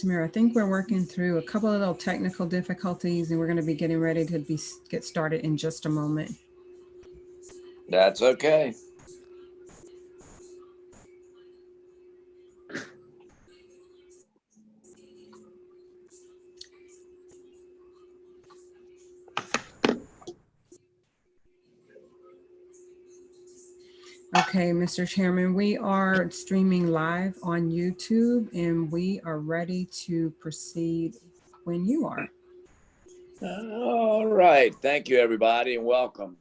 Mr. Mayor, I think we're working through a couple of little technical difficulties and we're going to be getting ready to get started in just a moment. That's okay. Okay, Mr. Chairman, we are streaming live on YouTube and we are ready to proceed when you are. All right. Thank you, everybody, and welcome.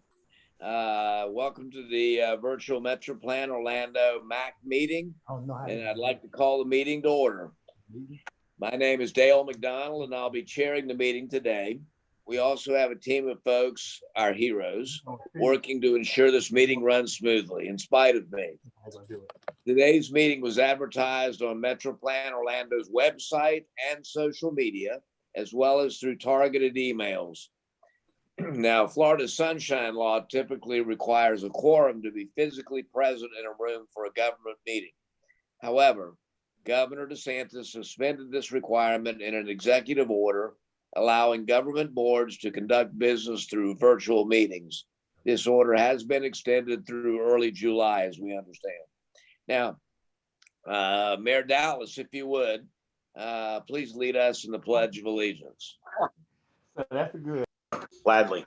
Welcome to the virtual MetroPlan Orlando MAC meeting. And I'd like to call the meeting to order. My name is Dale McDonald, and I'll be chairing the meeting today. We also have a team of folks, our heroes, working to ensure this meeting runs smoothly, in spite of me. Today's meeting was advertised on MetroPlan Orlando's website and social media, as well as through targeted emails. Now, Florida's Sunshine Law typically requires a quorum to be physically present in a room for a government meeting. However, Governor DeSantis suspended this requirement in an executive order, allowing government boards to conduct business through virtual meetings. This order has been extended through early July, as we understand. Now, Mayor Dallas, if you would, please lead us in the Pledge of Allegiance. That's good. Gladly.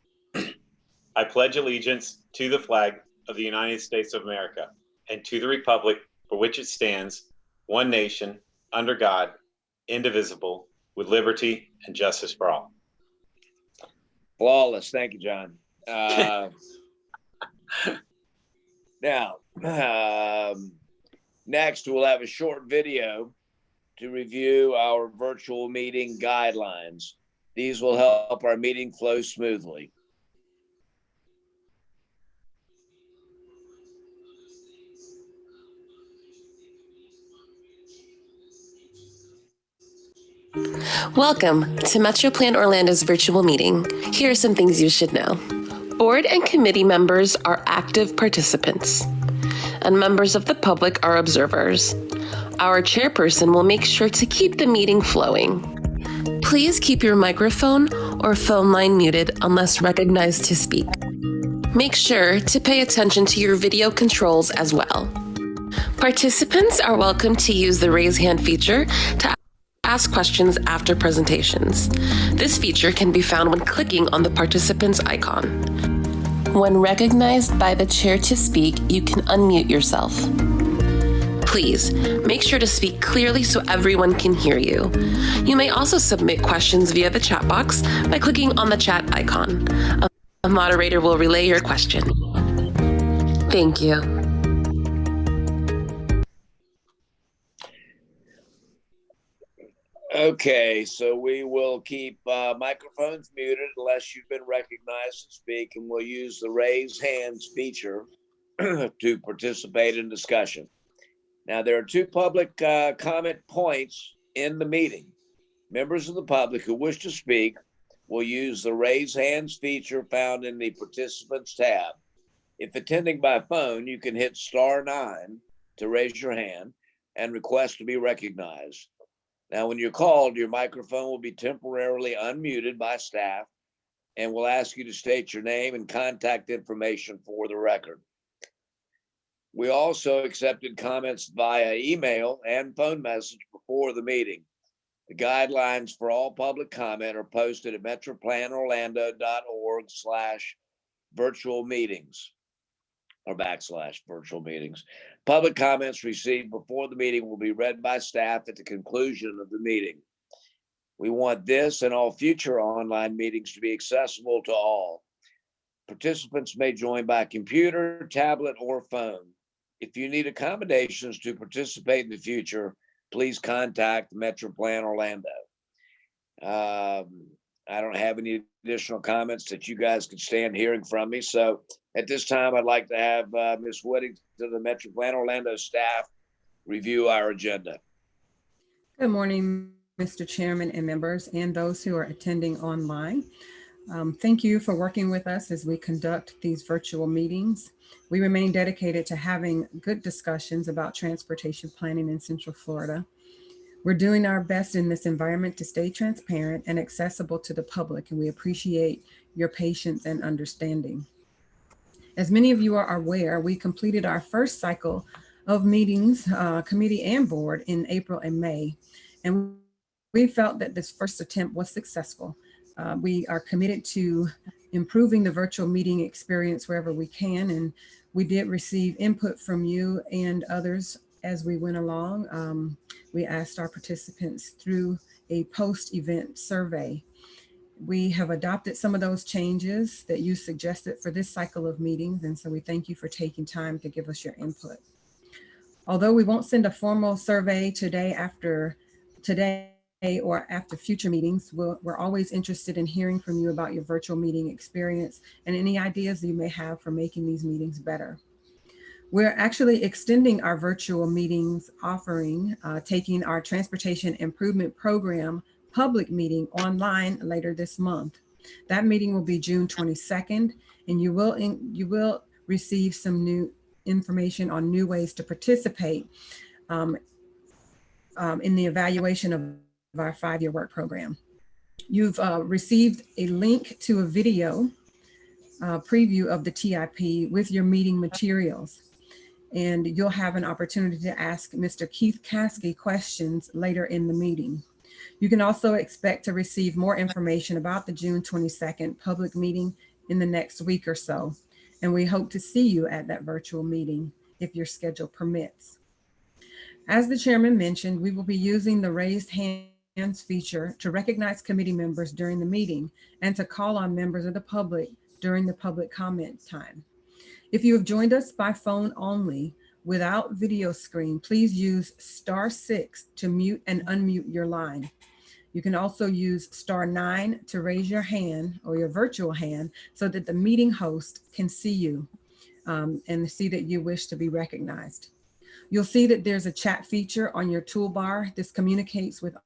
I pledge allegiance to the flag of the United States of America and to the republic for which it stands, one nation, under God, indivisible, with liberty and justice for all. Flawless. Thank you, John. Now, next we'll have a short video to review our virtual meeting guidelines. These will help our meeting flow smoothly. Welcome to MetroPlan Orlando's virtual meeting. Here are some things you should know. Board and committee members are active participants, and members of the public are observers. Our chairperson will make sure to keep the meeting flowing. Please keep your microphone or phone line muted unless recognized to speak. Make sure to pay attention to your video controls as well. Participants are welcome to use the raise hand feature to ask questions after presentations. This feature can be found when clicking on the participant's icon. When recognized by the chair to speak, you can unmute yourself. Please make sure to speak clearly so everyone can hear you. You may also submit questions via the chat box by clicking on the chat icon. A moderator will relay your question. Thank you. Okay, so we will keep microphones muted unless you've been recognized to speak, and we'll use the raise hands feature to participate in discussion. Now, there are two public comment points in the meeting. Members of the public who wish to speak will use the raise hands feature found in the participants tab. If attending by phone, you can hit *9 to raise your hand and request to be recognized. Now, when you're called, your microphone will be temporarily unmuted by staff and will ask you to state your name and contact information for the record. We also accepted comments via email and phone message before the meeting. The guidelines for all public comment are posted at metroplanorlando.org/virtual meetings or /virtual meetings. Public comments received before the meeting will be read by staff at the conclusion of the meeting. We want this and all future online meetings to be accessible to all. Participants may join by computer, tablet, or phone. If you need accommodations to participate in the future, please contact MetroPlan Orlando. I don't have any additional comments that you guys could stand hearing from me. So at this time, I'd like to have Ms. Whittington, the MetroPlan Orlando staff, review our agenda. Good morning, Mr. Chairman and members, and those who are attending online. Thank you for working with us as we conduct these virtual meetings. We remain dedicated to having good discussions about transportation planning in Central Florida. We're doing our best in this environment to stay transparent and accessible to the public, and we appreciate your patience and understanding. As many of you are aware, we completed our first cycle of meetings, committee and board, in April and May, and we felt that this first attempt was successful. We are committed to improving the virtual meeting experience wherever we can, and we did receive input from you and others as we went along. We asked our participants through a post-event survey. We have adopted some of those changes that you suggested for this cycle of meetings, and so we thank you for taking time to give us your input. Although we won't send a formal survey today or after future meetings, we're always interested in hearing from you about your virtual meeting experience and any ideas you may have for making these meetings better. We're actually extending our virtual meetings offering, taking our Transportation Improvement Program public meeting online later this month. That meeting will be June 22nd, and you will receive some new information on new ways to participate in the evaluation of our 5-year work program. You've received a link to a video preview of the TIP with your meeting materials, and you'll have an opportunity to ask Mr. Keith Caskey questions later in the meeting. You can also expect to receive more information about the June 22nd public meeting in the next week or so, and we hope to see you at that virtual meeting if your schedule permits. As the chairman mentioned, we will be using the raised hands feature to recognize committee members during the meeting and to call on members of the public during the public comment time. If you have joined us by phone only without video screen, please use *6 to mute and unmute your line. You can also use *9 to raise your hand or your virtual hand so that the meeting host can see you and see that you wish to be recognized. You'll see that there's a chat feature on your toolbar. This communicates with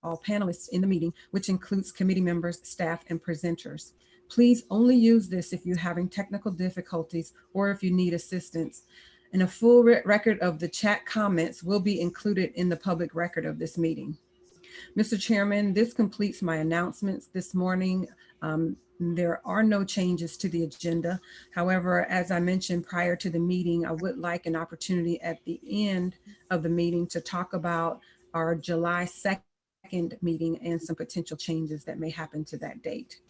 all panelists in the meeting, which includes committee members, staff, and presenters. Please only use this if you're having technical difficulties or if you need assistance. And a full record of the chat comments will be included in the public record of this meeting. Mr. Chairman, this completes my announcements this morning. There are no changes to the agenda. However, as I mentioned prior to the meeting, I would like an opportunity at the end of the meeting to talk about our July 2nd meeting and some potential changes that may happen to that date.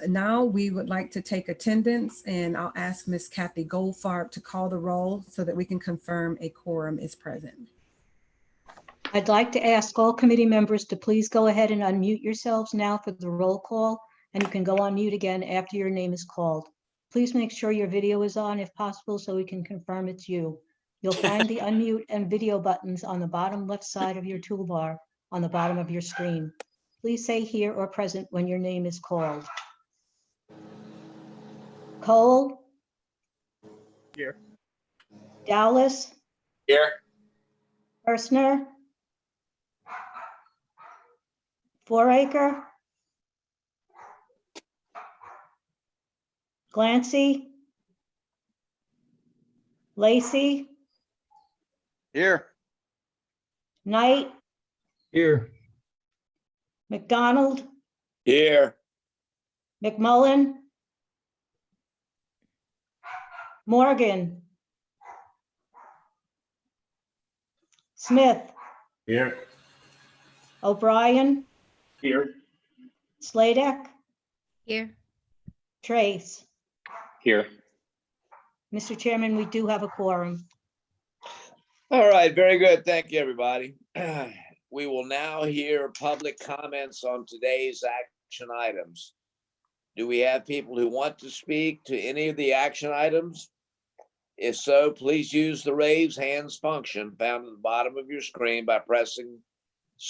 Now we would like to take attendance, and I'll ask Ms. Kathy Goldfarb to call the roll so that we can confirm a quorum is present. I'd like to ask all committee members to please go ahead and unmute yourselves now for the roll call, and you can go on mute again after your name is called. Please make sure your video is on if possible so we can confirm it's you. You'll find the unmute and video buttons on the bottom left side of your toolbar on the bottom of your screen. Please say here or present when your name is called. Cole? Here. Dallas? Here. Erstner? Foraker? Glancy? Lacey? Here. Knight? Here. McDonald? Here. McMullen? Morgan? Smith? Here. O'Brien? Here. Sladek? Here. Trace? Here. Mr. Chairman, we do have a quorum. All right, very good. Thank you, everybody. We will now hear public comments on today's action items. Do we have people who want to speak to any of the action items? If so, please use the raise hands function found at the bottom of your screen by pressing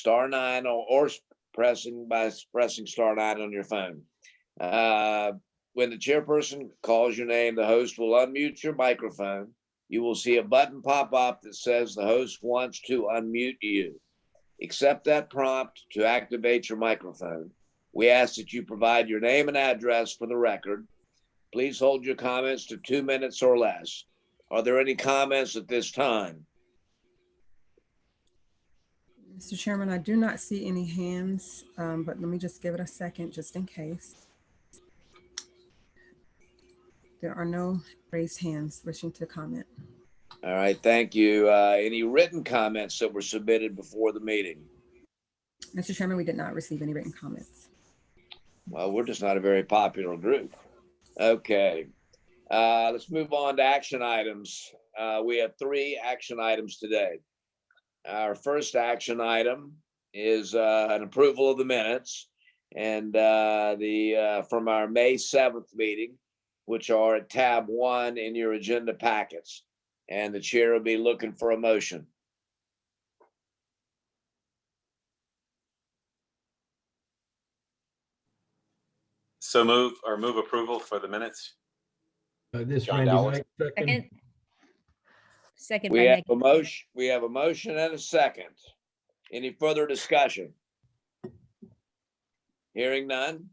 *9 or pressing *9 on your phone. When the chairperson calls your name, the host will unmute your microphone. You will see a button pop up that says the host wants to unmute you. Accept that prompt to activate your microphone. We ask that you provide your name and address for the record. Please hold your comments to 2 minutes or less. Are there any comments at this time? Mr. Chairman, I do not see any hands, but let me just give it a second just in case. There are no raised hands wishing to comment. All right, thank you. Any written comments that were submitted before the meeting? Mr. Chairman, we did not receive any written comments. Well, we're just not a very popular group. Okay, let's move on to action items. We have 3 action items today. Our first action item is an approval of the minutes and from our May 7th meeting, which are at tab 1 in your agenda packets. And the chair will be looking for a motion. So move approval for the minutes. This John Randy Dowles. Knight, second. Second We by have Meg. a motion. We have a motion and a second. Any further discussion? Hearing none.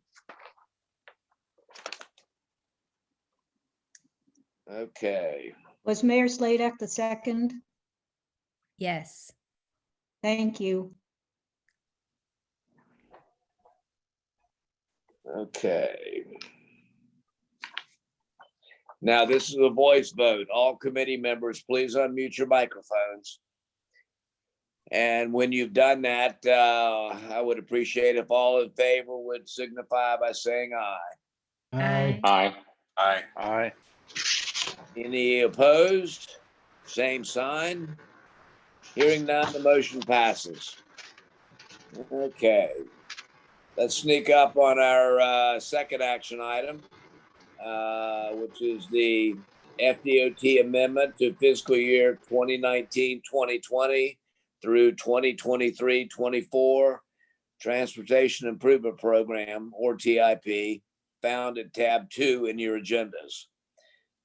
Okay. Was Mayor Sladak the second? Yes. Thank you. Okay. Now, this is a voice vote. All committee members, please unmute your microphones. And when you've done that, I would appreciate if all in favor would signify by saying aye. Aye. Aye. Aye. Aye. Any opposed? Same sign. Hearing none, the motion passes. Okay. Let's sneak up on our second action item, which is the FDOT amendment to fiscal year 2019-2020 through 2023-24 Transportation Improvement Program, or TIP, found at tab 2 in your agendas.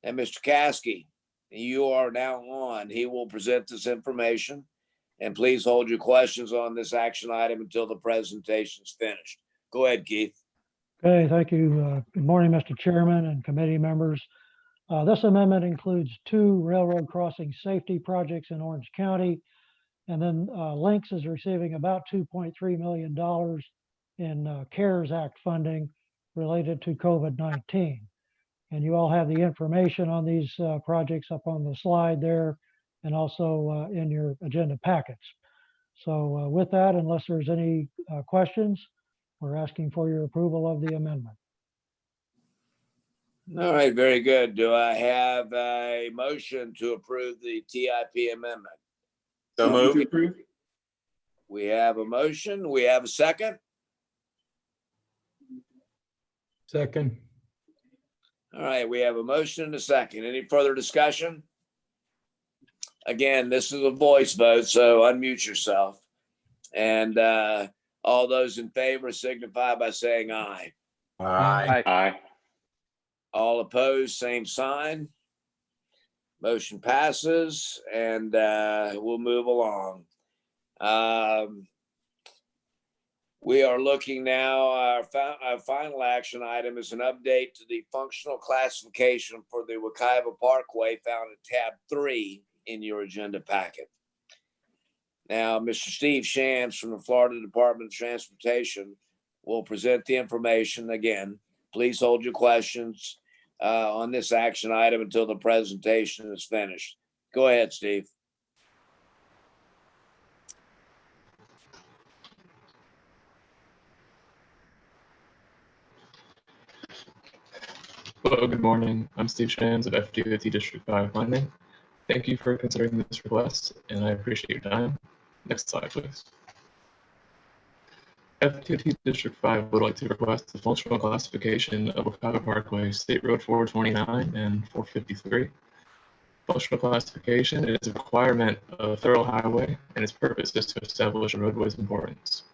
And Mr. Caskey, you are now on. He will present this information. And please hold your questions on this action item until the presentation is finished. Go ahead, Keith. Okay, thank you. Good morning, Mr. Chairman and committee members. This amendment includes 2 railroad crossing safety projects in Orange County. And then Lynx is receiving about $2.3 million in CARES Act funding related to COVID-19. And you all have the information on these projects up on the slide there and also in your agenda packets. So with that, unless there's any questions, we're asking for your approval of the amendment. All right, very good. Do I have a motion to approve the TIP amendment? So move. We have a motion. We have a second. Second. All right, we have a motion and a second. Any further discussion? Again, this is a voice vote, so unmute yourself. And all those in favor signify by saying aye. Aye. Aye. All opposed, same sign. Motion passes, and we'll move along. We are looking now, our final action item is an update to the functional classification for the Wekiva Parkway found at tab 3 in your agenda packet. Now, Mr. Steve Shantz from the Florida Department of Transportation will present the information. Again, please hold your questions on this action item until the presentation is finished. Go ahead, Steve. Hello, good morning. I'm Steve Shantz of FDOT District 5 Funding. Thank you for considering this request, and I appreciate your time. Next slide, please. FDOT District 5 would like to request the functional classification of Wekiva Parkway, State Road 429 and 453. Functional classification is a requirement of a federal highway, and its purpose is to establish a roadway's importance.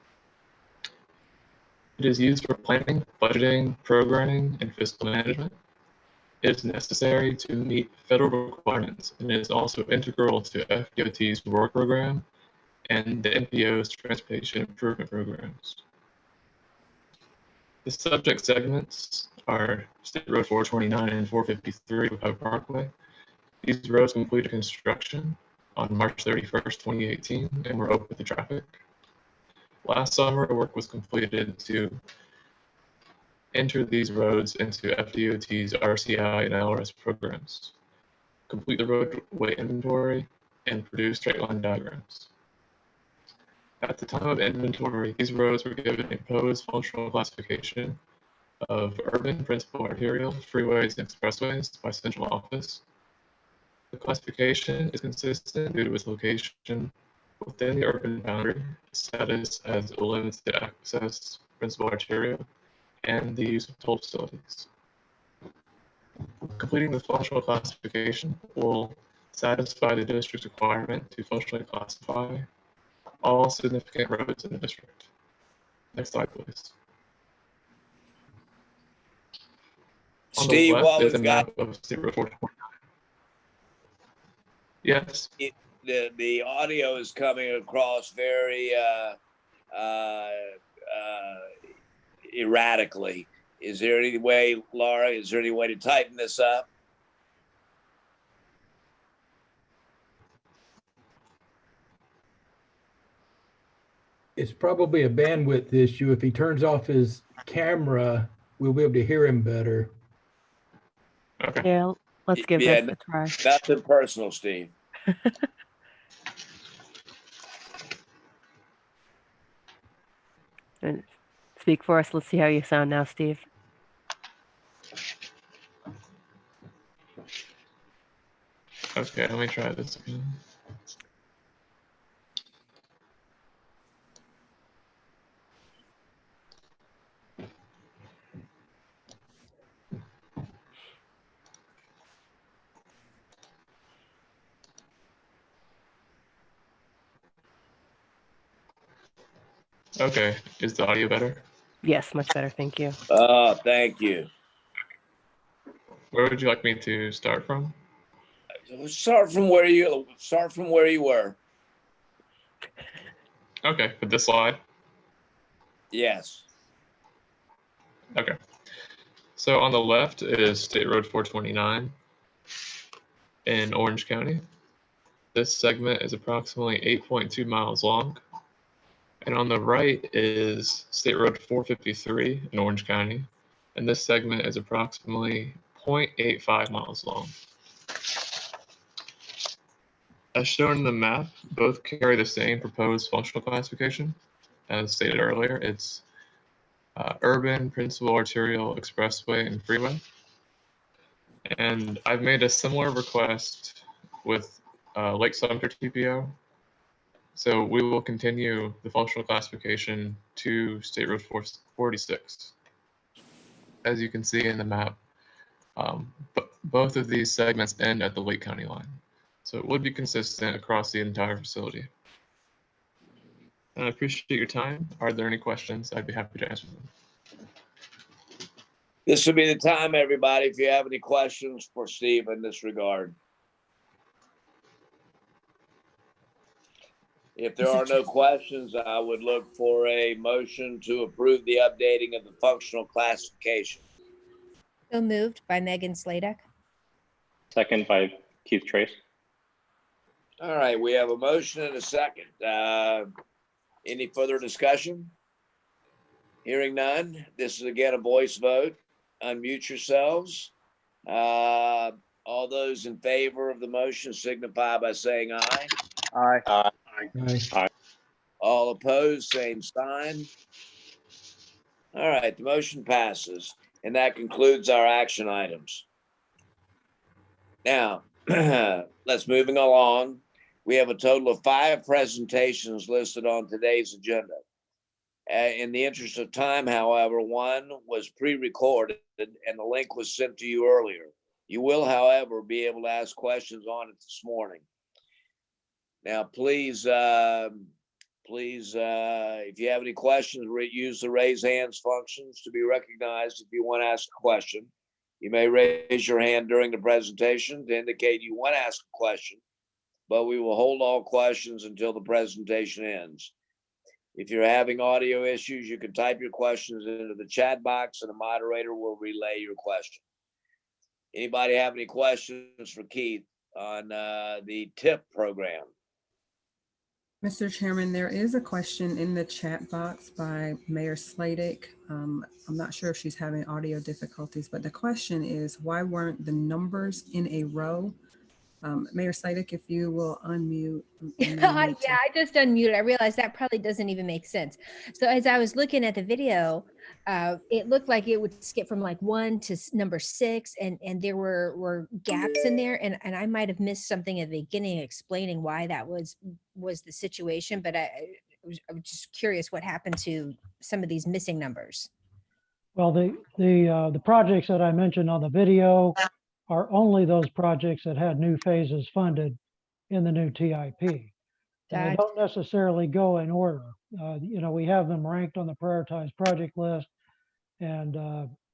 It is used for planning, budgeting, programming, and fiscal management. It is necessary to meet federal requirements, and it is also integral to FDOT's work program and the NPO's transportation improvement programs. The subject segments are State Road 429 and 453 Wekiva Parkway. These roads completed construction on March 31st, 2018, and were open to traffic. Last summer, work was completed to enter these roads into FDOT's RCI and LRS programs, complete the roadway inventory, and produce straight line diagrams. At the time of inventory, these roads were given a proposed functional classification of urban, principal arterial, freeways, and expressways by central office. The classification is consistent due to its location within the urban boundary, status as a limited access principal arterial, and the use of toll facilities. Completing the functional classification will satisfy the district's requirement to functionally classify all significant roads in the district. Next slide, please. On the Steve, left while is a we've got map of State Road 429. Yes. the audio is coming across very erratically. Is there any way, Laura, is there any way to tighten this up? It's probably a bandwidth issue. If he turns off his camera, we'll be able to hear him better. Okay. Yeah, let's give Yeah, this a try. nothing personal, Steve. And speak for us. Let's see how you sound now, Steve. Okay, let me try this again. Okay, is the audio better? Yes, much better. Thank you. Oh, thank you. Where would you like me to start from? Start from where you were. Okay, with this slide. Yes. Okay. So on the left is State Road 429 in Orange County. This segment is approximately 8.2 miles long. And on the right is State Road 453 in Orange County. And this segment is approximately 0.85 miles long. As shown in the map, both carry the same proposed functional classification. As stated earlier, it's urban, principal arterial, expressway, and freeway. And I've made a similar request with Lake Sumter TPO. So we will continue the functional classification to State Road 446. As you can see in the map, both of these segments end at the Lake County line. So it would be consistent across the entire facility. And I appreciate your time. Are there any questions? I'd be happy to answer them. This will be the time, everybody, if you have any questions for Steve in this regard. If there are no questions, I would look for a motion to approve the updating of the functional classification. So moved by Megan Sladek. Second by Keith Trace. All right, we have a motion and a second. Any further discussion? Hearing none. This is again a voice vote. Unmute yourselves. All those in favor of the motion signify by saying aye. Aye. Aye. Aye. All opposed, same sign. All right, the motion passes, and that concludes our action items. Now, let's moving along. We have a total of 5 presentations listed on today's agenda. In the interest of time, however, one was pre-recorded and the link was sent to you earlier. You will, however, be able to ask questions on it this morning. Now, please, if you have any questions, use the raise hands functions to be recognized if you want to ask a question. You may raise your hand during the presentation to indicate you want to ask a question, but we will hold all questions until the presentation ends. If you're having audio issues, you can type your questions into the chat box and the moderator will relay your question. Anybody have any questions for Keith on the TIP program? Mr. Chairman, there is a question in the chat box by Mayor Sladek. I'm not sure if she's having audio difficulties, but the question is, why weren't the numbers in a row? Mayor Sladek, if you will unmute. Yeah, I just unmuted. I realized that probably doesn't even make sense. So as I was looking at the video, it looked like it would skip from like 1 to number 6, and there were gaps in there, and I might have missed something at the beginning explaining why that was the situation. But I was just curious what happened to some of these missing numbers. Well, the projects that I mentioned on the video are only those projects that had new phases funded in the new TIP. And they don't necessarily go in order. You know, we have them ranked on the prioritized project list. And,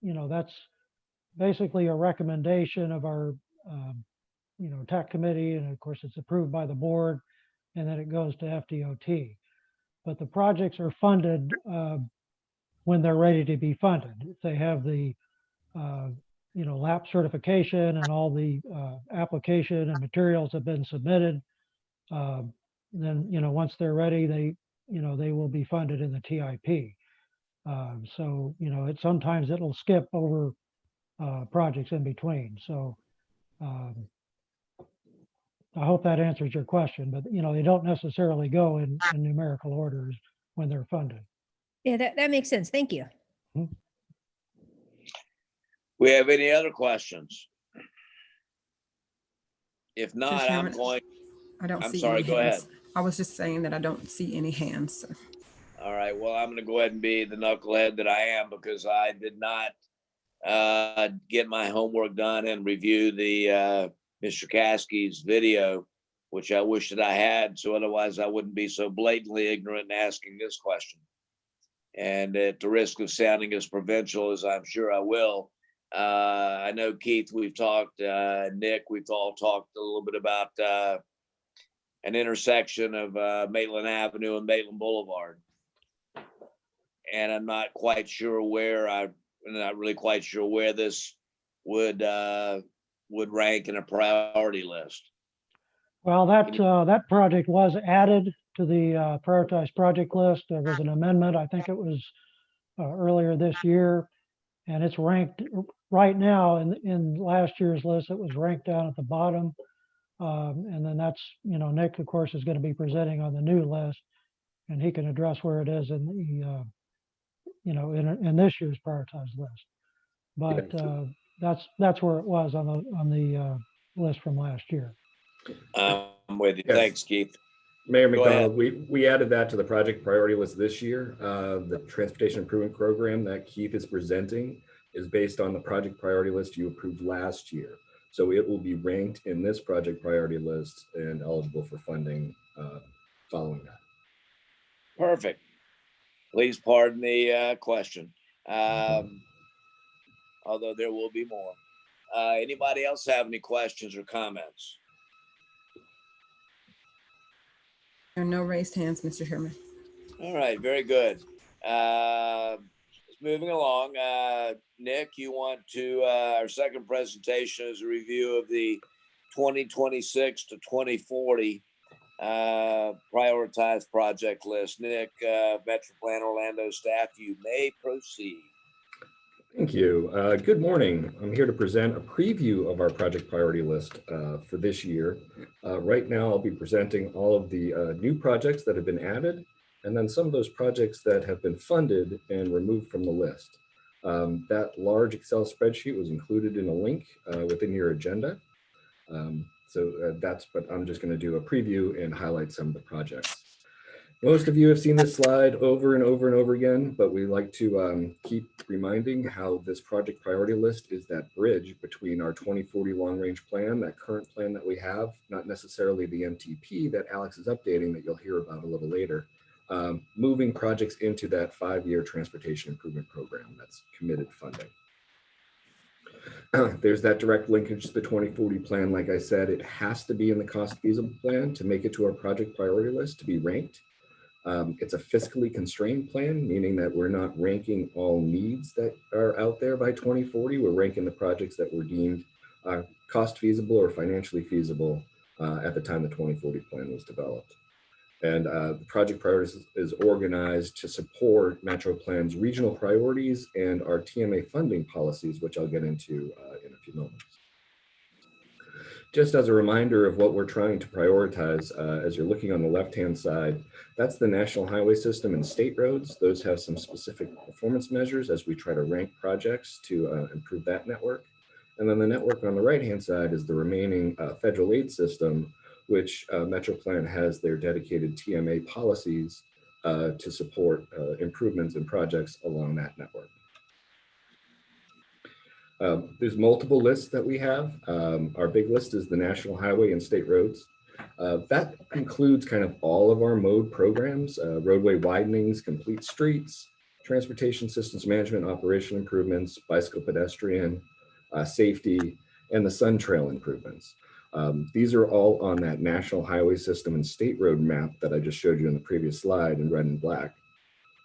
you know, that's basically a recommendation of our, you know, TAC committee. And of course, it's approved by the board, and then it goes to FDOT. But the projects are funded when they're ready to be funded. If they have the, you know, lap certification and all the application and materials have been submitted, then, you know, once they're ready, they, you know, they will be funded in the TIP. So, you know, sometimes it'll skip over projects in between. So I hope that answers your question, but, you know, they don't necessarily go in numerical orders when they're funded. Yeah, that makes sense. Thank you. Mm-hmm. We have any other questions? If not, I'm Chairman, going. I don't I'm see sorry, any go hands. ahead. I was just saying that I don't see any hands. So. All right, well, I'm going to go ahead and be the knucklehead that I am, because I did not get my homework done and review the Mr. Caskey's video, which I wish that I had, so otherwise I wouldn't be so blatantly ignorant in asking this question. And at the risk of sounding as provincial as I'm sure I will, I know Keith, we've talked, Nick, we've all talked a little bit about an intersection of Maitland Avenue and Maitland Boulevard. And I'm not quite sure where this would rank in a priority list. Well, that project was added to the prioritized project list. There was an amendment, I think it was earlier this year, and it's ranked right now in last year's list. It was ranked down at the bottom, and then that's, you know, Nick, of course, is going to be presenting on the new list, and he can address where it is in the you know, in this year's prioritized list. But that's where it was on the list from last year. I'm with you. Yes. Thanks, Keith. Mayor McDonald, we added that to the project priority list this year. The transportation improvement program that Keith is presenting is based on the project priority list you approved last year. So it will be ranked in this project priority list and eligible for funding following that. Perfect. Please pardon the question. Although there will be more. Anybody else have any questions or comments? There are no raised hands, Mr. Chairman. All right, very good. Moving along, Nick, you want to, our second presentation is a review of the 2026 to 2040 prioritized project list. Nick, MetroPlan Orlando staff, you may proceed. Thank you. Good morning. I'm here to present a preview of our project priority list for this year. Right now, I'll be presenting all of the new projects that have been added, and then some of those projects that have been funded and removed from the list. That large Excel spreadsheet was included in a link within your agenda. But I'm just going to do a preview and highlight some of the projects. Most of you have seen this slide over and over and over again, but we like to keep reminding how this project priority list is that bridge between our 2040 long range plan, that current plan that we have, not necessarily the MTP that Alex is updating that you'll hear about a little later, moving projects into that 5-year transportation improvement program that's committed funding. There's that direct linkage to the 2040 plan. Like I said, it has to be in the cost feasible plan to make it to our project priority list to be ranked. It's a fiscally constrained plan, meaning that we're not ranking all needs that are out there by 2040. We're ranking the projects that were deemed cost feasible or financially feasible at the time the 2040 plan was developed. And the project priorities is organized to support MetroPlan's regional priorities and our TMA funding policies, which I'll get into in a few moments. Just as a reminder of what we're trying to prioritize, as you're looking on the left-hand side, that's the national highway system and state roads. Those have some specific performance measures as we try to rank projects to improve that network. And then the network on the right-hand side is the remaining federal aid system, which MetroPlan has their dedicated TMA policies to support improvements in projects along that network. There's multiple lists that we have. Our big list is the national highway and state roads. That includes kind of all of our mode programs, roadway widenings, complete streets, transportation systems management, operational improvements, bicycle pedestrian, safety, and the Sun Trail improvements. These are all on that national highway system and state road map that I just showed you in the previous slide in red and black.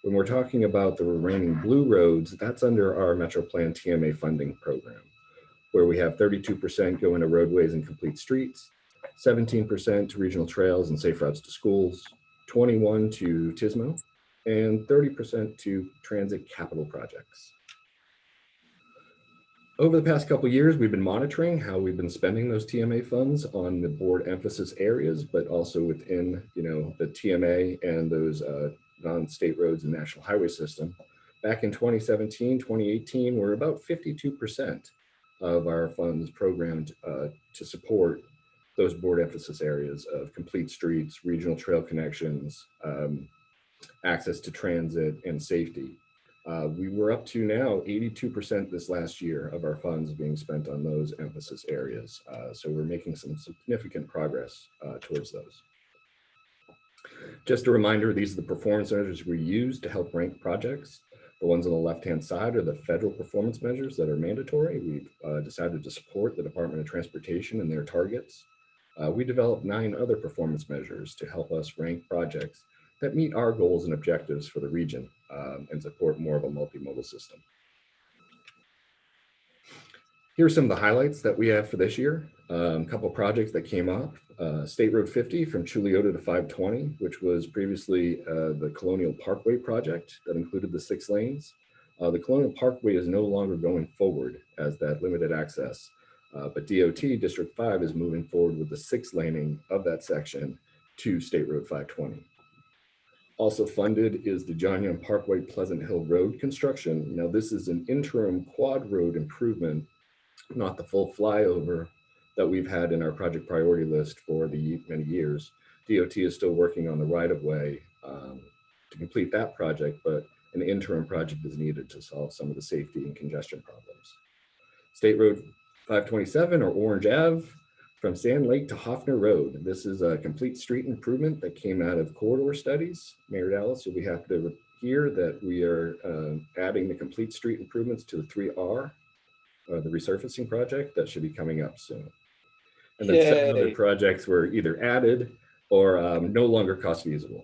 When we're talking about the remaining blue roads, that's under our MetroPlan TMA funding program, where we have 32% going to roadways and complete streets, 17% to regional trails and safe routes to schools, 21% to TISMO, and 30% to transit capital projects. Over the past couple of years, we've been monitoring how we've been spending those TMA funds on the board emphasis areas, but also within, the TMA and those non-state roads and national highway system. Back in 2017, 2018, we're about 52% of our funds programmed to support those board emphasis areas of complete streets, regional trail connections, access to transit, and safety. We were up to now 82% this last year of our funds being spent on those emphasis areas. So we're making some significant progress towards those. Just a reminder, these are the performance measures we use to help rank projects. The ones on the left-hand side are the federal performance measures that are mandatory. We've decided to support the Department of Transportation and their targets. We developed 9 other performance measures to help us rank projects that meet our goals and objectives for the region and support more of a multimodal system. Here are some of the highlights that we have for this year. A couple projects that came up. State Road 50 from Chuliota to 520, which was previously the Colonial Parkway project that included the 6 lanes. The Colonial Parkway is no longer going forward as that limited access, but DOT District 5 is moving forward with the 6 laning of that section to State Road 520. Also funded is the John Young Parkway Pleasant Hill Road construction. Now this is an interim quad road improvement, not the full flyover that we've had in our project priority list for the many years. DOT is still working on the right-of-way to complete that project, but an interim project is needed to solve some of the safety and congestion problems. State Road 527 or Orange Ave from Sand Lake to Hoffner Road. This is a complete street improvement that came out of corridor studies. Mayor Dallas, you'll be happy to hear that we are adding the complete street improvements to the 3R, the resurfacing project that should be coming up soon. And then 7 other projects were either added or no longer cost feasible.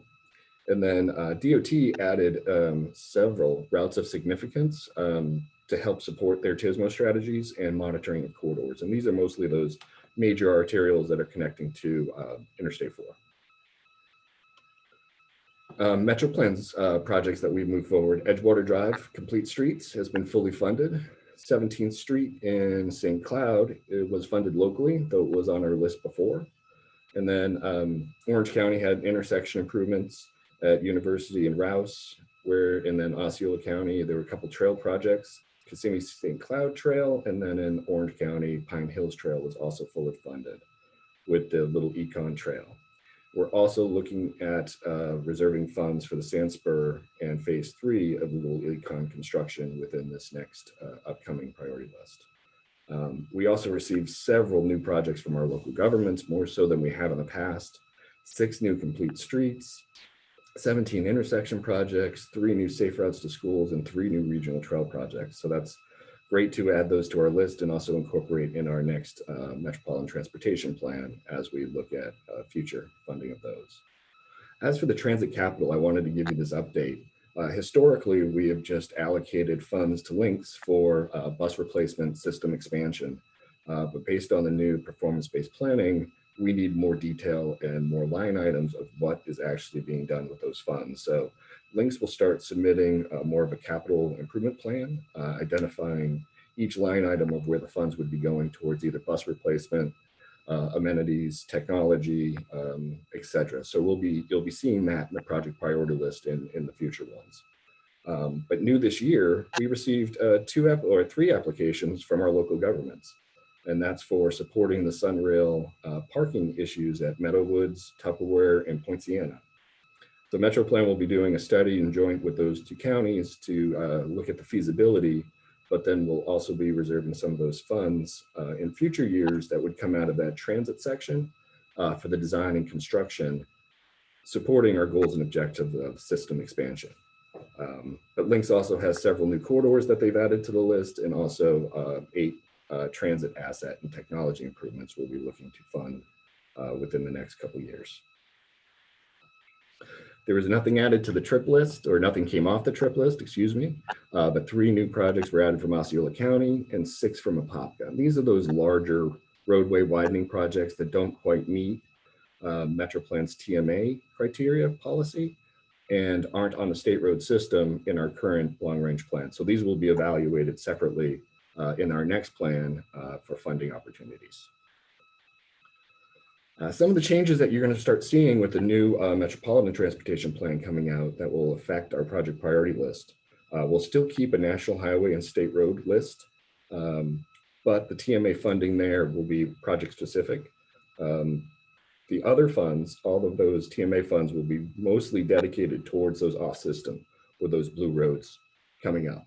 And then DOT added several routes of significance to help support their TISMO strategies and monitoring of corridors. And these are mostly those major arterials that are connecting to Interstate 4. MetroPlan's projects that we've moved forward. Edgewater Drive, complete streets, has been fully funded. 17th Street in St. Cloud, it was funded locally, though it was on our list before. And then Orange County had intersection improvements at University and Rouse, and then Osceola County, there were a couple trail projects, Kissimmee St. Cloud Trail, and then in Orange County, Pine Hills Trail was also fully funded with the Little Econ Trail. We're also looking at reserving funds for the Sand Spur and phase 3 of the Little Econ construction within this next upcoming priority list. We also received several new projects from our local governments, more so than we have in the past. 6 new complete streets, 17 intersection projects, 3 new safe routes to schools, and 3 new regional trail projects. So that's great to add those to our list and also incorporate in our next Metropolitan Transportation Plan as we look at future funding of those. As for the transit capital, I wanted to give you this update. Historically, we have just allocated funds to links for bus replacement system expansion. But based on the new performance-based planning, we need more detail and more line items of what is actually being done with those funds. So Links will start submitting more of a capital improvement plan, identifying each line item of where the funds would be going towards either bus replacement, amenities, technology, etc. So you'll be seeing that in the project priority list in the future ones. But new this year, we received 3 applications from our local governments, and that's for supporting the Sunrail parking issues at Meadowwoods, Tupperware, and Poinciana. So MetroPlan will be doing a study in joint with those 2 counties to look at the feasibility, but then we'll also be reserving some of those funds in future years that would come out of that transit section for the design and construction, supporting our goals and objectives of system expansion. But Links also has several new corridors that they've added to the list, and also 8 transit asset and technology improvements we'll be looking to fund within the next couple of years. There was nothing added to the trip list, or nothing came off the trip list, excuse me, but 3 new projects were added from Osceola County and 6 from Apopka. These are those larger roadway widening projects that don't quite meet MetroPlan's TMA criteria policy and aren't on the state road system in our current long-range plan. So these will be evaluated separately in our next plan for funding opportunities. Some of the changes that you're going to start seeing with the new Metropolitan Transportation Plan coming out that will affect our project priority list. We'll still keep a national highway and state road list, but the TMA funding there will be project specific. The other funds, all of those TMA funds, will be mostly dedicated towards those off system or those blue roads coming up.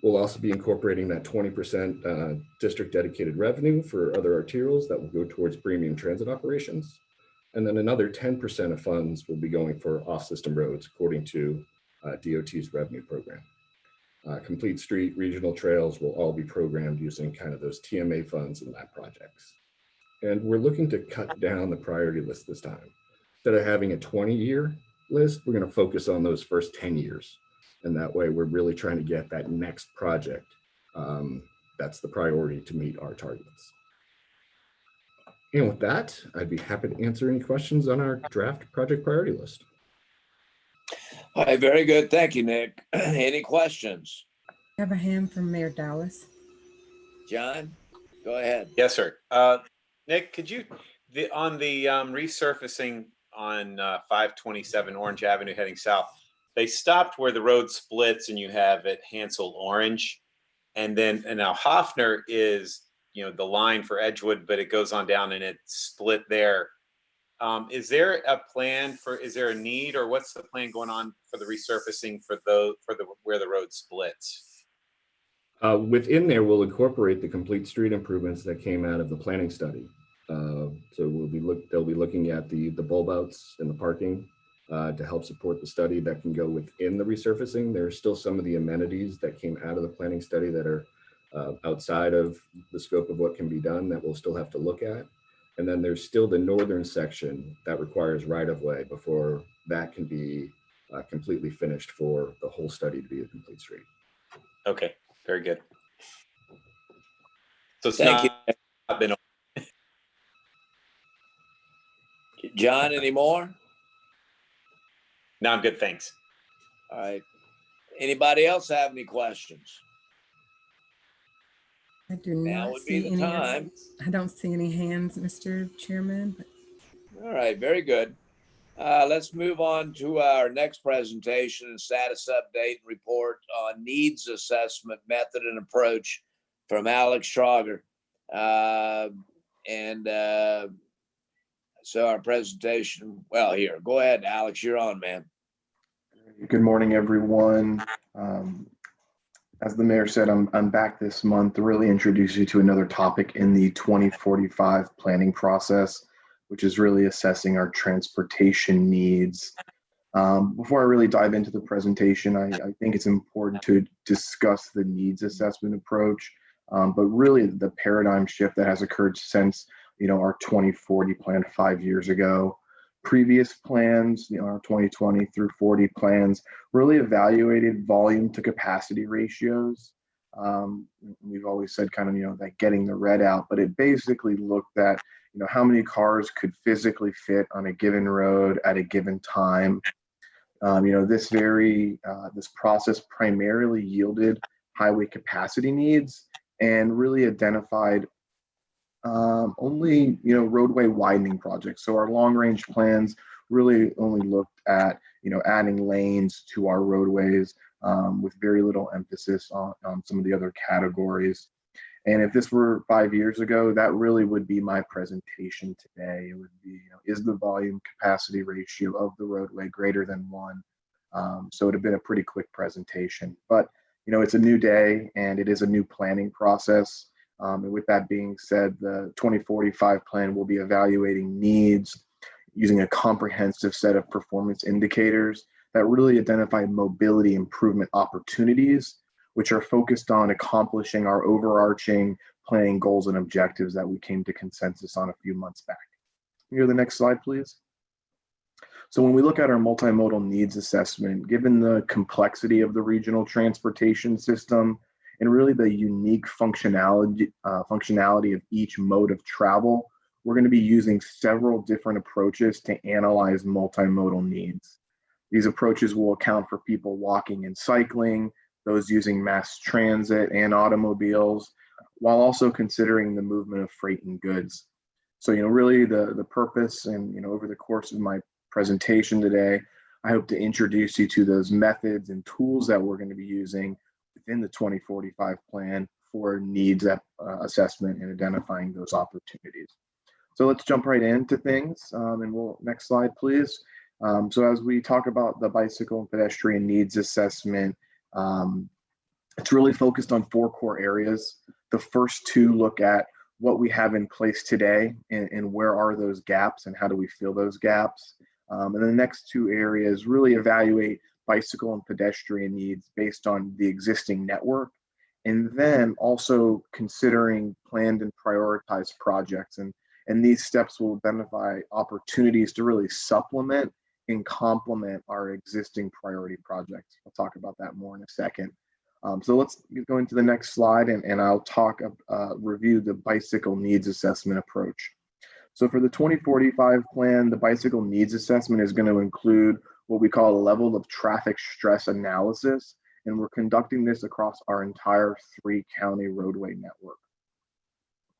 We'll also be incorporating that 20% district dedicated revenue for other arterials that will go towards premium transit operations. And then another 10% of funds will be going for off-system roads according to DOT's revenue program. Complete Street, regional trails will all be programmed using kind of those TMA funds and lab projects. And we're looking to cut down the priority list this time. Instead of having a 20-year list, we're going to focus on those first 10 years. And that way we're really trying to get that next project. That's the priority to meet our targets. And with that, I'd be happy to answer any questions on our draft project priority list. All right, very good. Thank you, Nick. Any questions? I have a hand from Mayor Dallas. John, go ahead. Yes, sir. Nick, could you, on the resurfacing on 527 Orange Avenue heading south, they stopped where the road splits and you have it Hansel Orange. And now Hoffner is, the line for Edgewood, but it goes on down and it's split there. Is there a plan is there a need, or what's the plan going on for the resurfacing for where the road splits? Within there, we'll incorporate the complete street improvements that came out of the planning study. So they'll be looking at the bulb outs and the parking to help support the study that can go within the resurfacing. There are still some of the amenities that came out of the planning study that are outside of the scope of what can be done that we'll still have to look at. And then there's still the northern section that requires right-of-way before that can be completely finished for the whole study to be a complete street. Okay, very good. So it's Thank not been. John, any more? No, I'm good, thanks. All right. Anybody else have any questions? I do Now not would be see the any. time. I don't see any hands, Mr. Chairman. All right, very good. Let's move on to our next presentation and status update and report on needs assessment method and approach from Alex Trager. So our presentation, well, here, go ahead, Alex, you're on, man. Good morning, everyone. As the mayor said, I'm back this month to really introduce you to another topic in the 2045 planning process, which is really assessing our transportation needs. Before I really dive into the presentation, I think it's important to discuss the needs assessment approach, but really the paradigm shift that has occurred since our 2040 plan 5 years ago. Previous plans, our 2020 through 40 plans, really evaluated volume to capacity ratios. We've always said kind of, that getting the red out, but it basically looked at, how many cars could physically fit on a given road at a given time. This process primarily yielded highway capacity needs and really identified only roadway widening projects. So our long range plans really only looked at adding lanes to our roadways with very little emphasis on some of the other categories. And if this were 5 years ago, that really would be my presentation today. It would be, is the volume capacity ratio of the roadway greater than 1? So it would have been a pretty quick presentation. But, it's a new day and it is a new planning process. And with that being said, the 2045 plan will be evaluating needs using a comprehensive set of performance indicators that really identify mobility improvement opportunities, which are focused on accomplishing our overarching planning goals and objectives that we came to consensus on a few months back. Can you go to the next slide, please? So when we look at our multimodal needs assessment, given the complexity of the regional transportation system and really the unique functionality of each mode of travel, we're going to be using several different approaches to analyze multimodal needs. These approaches will account for people walking and cycling, those using mass transit and automobiles, while also considering the movement of freight and goods. So, really the purpose and, over the course of my presentation today, I hope to introduce you to those methods and tools that we're going to be using within the 2045 plan for needs assessment and identifying those opportunities. So let's jump right into things and next slide, please. So as we talk about the bicycle and pedestrian needs assessment, it's really focused on 4 core areas. The first 2 look at what we have in place today and where are those gaps and how do we fill those gaps. And then the next 2 areas really evaluate bicycle and pedestrian needs based on the existing network, and then also considering planned and prioritized projects. And these steps will identify opportunities to really supplement and complement our existing priority projects. I'll talk about that more in a second. So let's go into the next slide and I'll review the bicycle needs assessment approach. So for the 2045 plan, the bicycle needs assessment is going to include what we call a level of traffic stress analysis. And we're conducting this across our entire 3-county roadway network.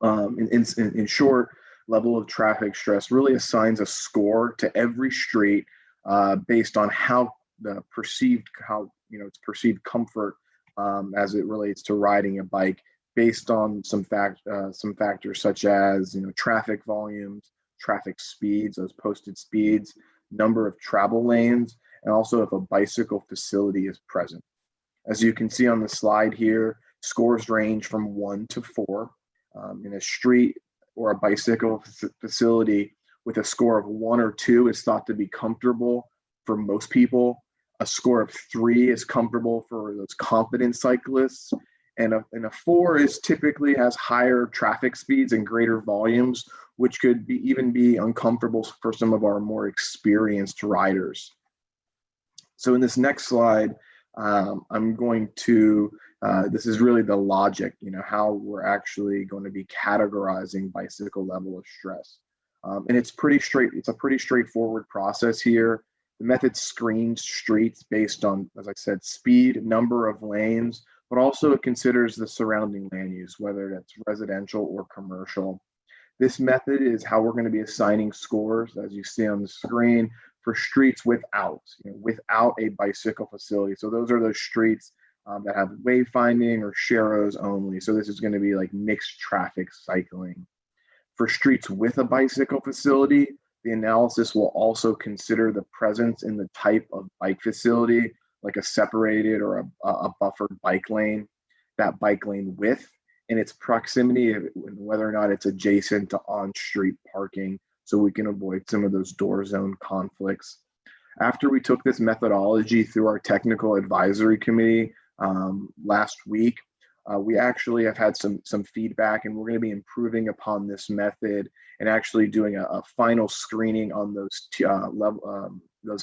In short, level of traffic stress really assigns a score to every street based on its perceived comfort as it relates to riding a bike, based on some factors such as traffic volumes, traffic speeds, those posted speeds, number of travel lanes, and also if a bicycle facility is present. As you can see on the slide here, scores range from 1 to 4. In a street or a bicycle facility with a score of 1 or 2 is thought to be comfortable for most people. A score of 3 is comfortable for those confident cyclists. And a 4 is typically has higher traffic speeds and greater volumes, which could even be uncomfortable for some of our more experienced riders. So in this next slide, I'm going to, this is really the logic, how we're actually going to be categorizing bicycle level of stress. And it's a pretty straightforward process here. The method screens streets based on, as I said, speed, number of lanes, but also it considers the surrounding land use, whether that's residential or commercial. This method is how we're going to be assigning scores, as you see on the screen, for streets without a bicycle facility. So those are those streets that have wayfinding or sharrows only. So this is going to be like mixed traffic cycling. For streets with a bicycle facility, the analysis will also consider the presence in the type of bike facility, like a separated or a buffered bike lane, that bike lane width, and its proximity, and whether or not it's adjacent to on-street parking, so we can avoid some of those door zone conflicts. After we took this methodology through our technical advisory committee last week, we actually have had some feedback, and we're going to be improving upon this method and actually doing a final screening on those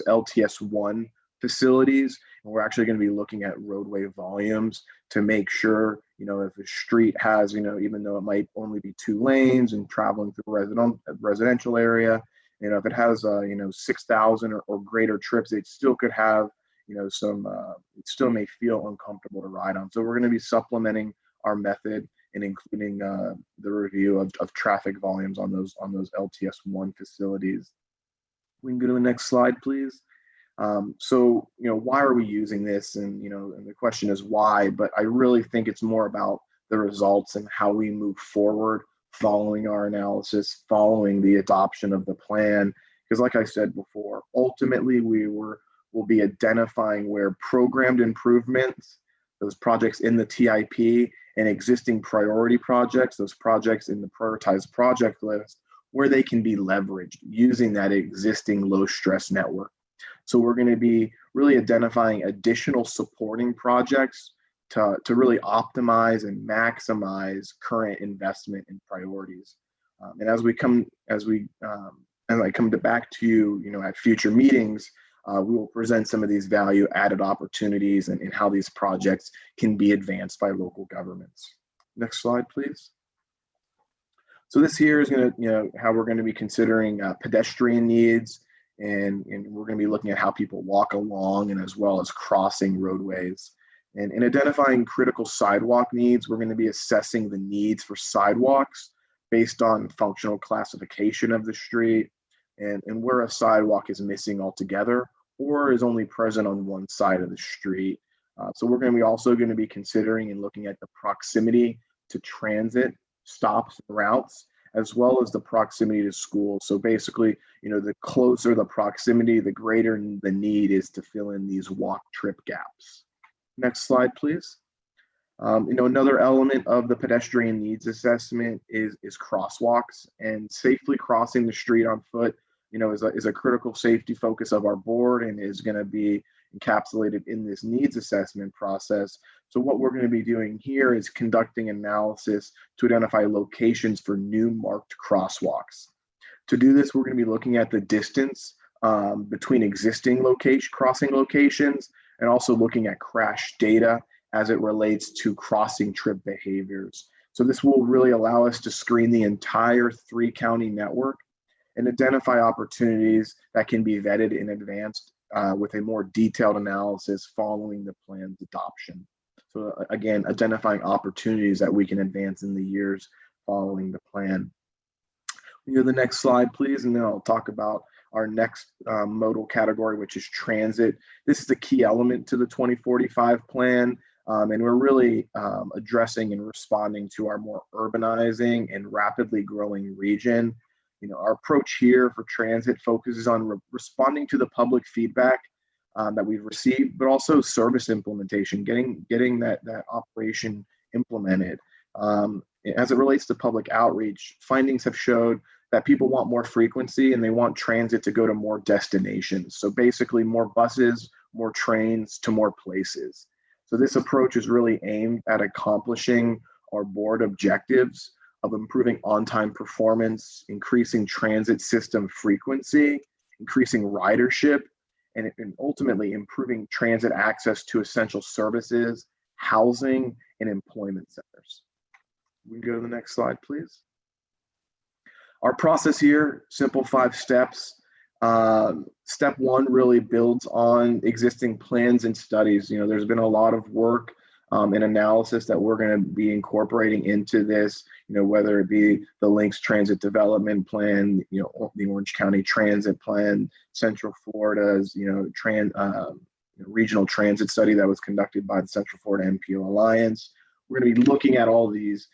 LTS1 facilities. And we're actually going to be looking at roadway volumes to make sure if a street has, even though it might only be 2 lanes and traveling through a residential area, if it has, 6,000 or greater trips, it still could have, it still may feel uncomfortable to ride on. So we're going to be supplementing our method and including the review of traffic volumes on those LTS1 facilities. We can go to the next slide, please. So, why are we using this? And, and the question is why, but I really think it's more about the results and how we move forward following our analysis, following the adoption of the plan. Because like I said before, ultimately we'll be identifying where programmed improvements, those projects in the TIP and existing priority projects, those projects in the prioritized project list, where they can be leveraged using that existing low stress network. So we're going to be really identifying additional supporting projects to really optimize and maximize current investment and priorities. And as I come back to you, at future meetings, we will present some of these value added opportunities and how these projects can be advanced by local governments. Next slide, please. So this here is going to, how we're going to be considering pedestrian needs, and we're going to be looking at how people walk along and as well as crossing roadways. And in identifying critical sidewalk needs, we're going to be assessing the needs for sidewalks based on functional classification of the street and where a sidewalk is missing altogether or is only present on one side of the street. So we're going to be also going to be considering and looking at the proximity to transit stops and routes, as well as the proximity to schools. So basically, the closer the proximity, the greater the need is to fill in these walk trip gaps. Next slide, please. Another element of the pedestrian needs assessment is crosswalks, and safely crossing the street on foot, is a critical safety focus of our board and is going to be encapsulated in this needs assessment process. So what we're going to be doing here is conducting analysis to identify locations for new marked crosswalks. To do this, we're going to be looking at the distance between existing crossing locations and also looking at crash data as it relates to crossing trip behaviors. So this will really allow us to screen the entire 3-county network and identify opportunities that can be vetted in advance with a more detailed analysis following the plan's adoption. So again, identifying opportunities that we can advance in the years following the plan. We go to the next slide, please, and then I'll talk about our next modal category, which is transit. This is a key element to the 2045 plan, and we're really addressing and responding to our more urbanizing and rapidly growing region. Our approach here for transit focuses on responding to the public feedback that we've received, but also service implementation, getting that operation implemented. As it relates to public outreach, findings have showed that people want more frequency and they want transit to go to more destinations. So basically more buses, more trains to more places. So this approach is really aimed at accomplishing our board objectives of improving on-time performance, increasing transit system frequency, increasing ridership, and ultimately improving transit access to essential services, housing, and employment centers. We can go to the next slide, please. Our process here, simple 5 steps. Step 1 really builds on existing plans and studies. There's been a lot of work and analysis that we're going to be incorporating into this, whether it be the Links Transit Development Plan, the Orange County Transit Plan, Central Florida's, regional transit study that was conducted by the Central Florida MPO Alliance. We're going to be looking at all these,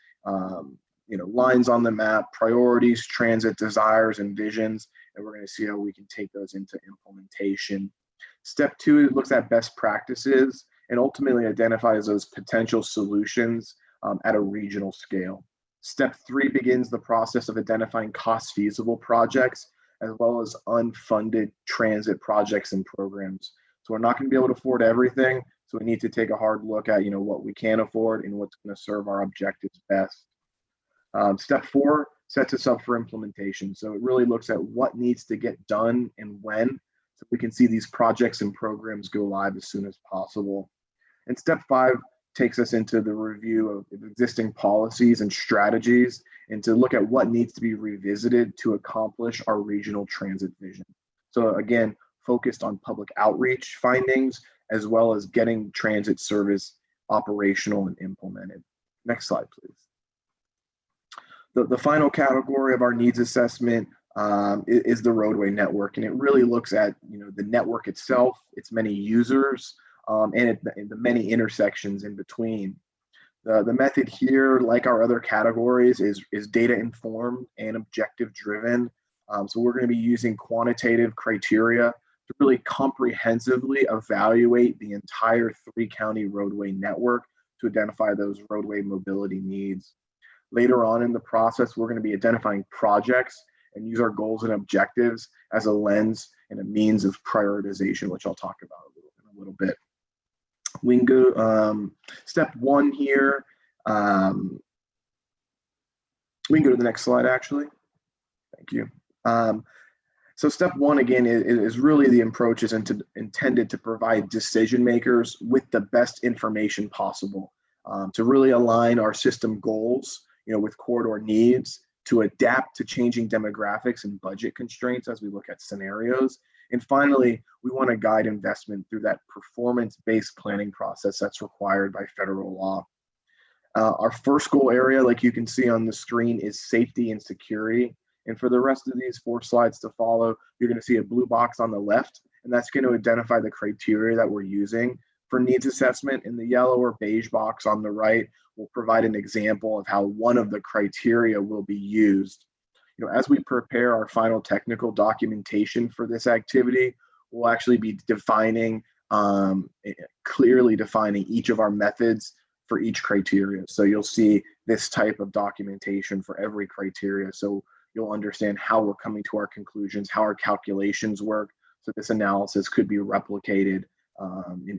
lines on the map, priorities, transit desires, and visions, and we're going to see how we can take those into implementation. Step 2 looks at best practices and ultimately identifies those potential solutions at a regional scale. Step 3 begins the process of identifying cost-feasible projects as well as unfunded transit projects and programs. So we're not going to be able to afford everything, so we need to take a hard look at what we can afford and what's going to serve our objectives best. Step 4 sets us up for implementation. So it really looks at what needs to get done and when, so we can see these projects and programs go live as soon as possible. And step 5 takes us into the review of existing policies and strategies and to look at what needs to be revisited to accomplish our regional transit vision. So again, focused on public outreach findings, as well as getting transit service operational and implemented. Next slide, please. The final category of our needs assessment is the roadway network, and it really looks at the network itself, its many users, and the many intersections in between. The method here, like our other categories, is data informed and objective driven. So we're going to be using quantitative criteria to really comprehensively evaluate the entire 3-county roadway network to identify those roadway mobility needs. Later on in the process, we're going to be identifying projects and use our goals and objectives as a lens and a means of prioritization, which I'll talk about in a little bit. We can go step 1 here. We can go to the next slide, actually. Thank you. So step 1, again, is really the approach is intended to provide decision makers with the best information possible to really align our system goals, with corridor needs, to adapt to changing demographics and budget constraints as we look at scenarios. And finally, we want to guide investment through that performance-based planning process that's required by federal law. Our first goal area, like you can see on the screen, is safety and security. And for the rest of these 4 slides to follow, you're going to see a blue box on the left, and that's going to identify the criteria that we're using for needs assessment. And the yellow or beige box on the right will provide an example of how one of the criteria will be used. As we prepare our final technical documentation for this activity, we'll actually be defining, clearly defining each of our methods for each criteria. So you'll see this type of documentation for every criteria. So you'll understand how we're coming to our conclusions, how our calculations work. So this analysis could be replicated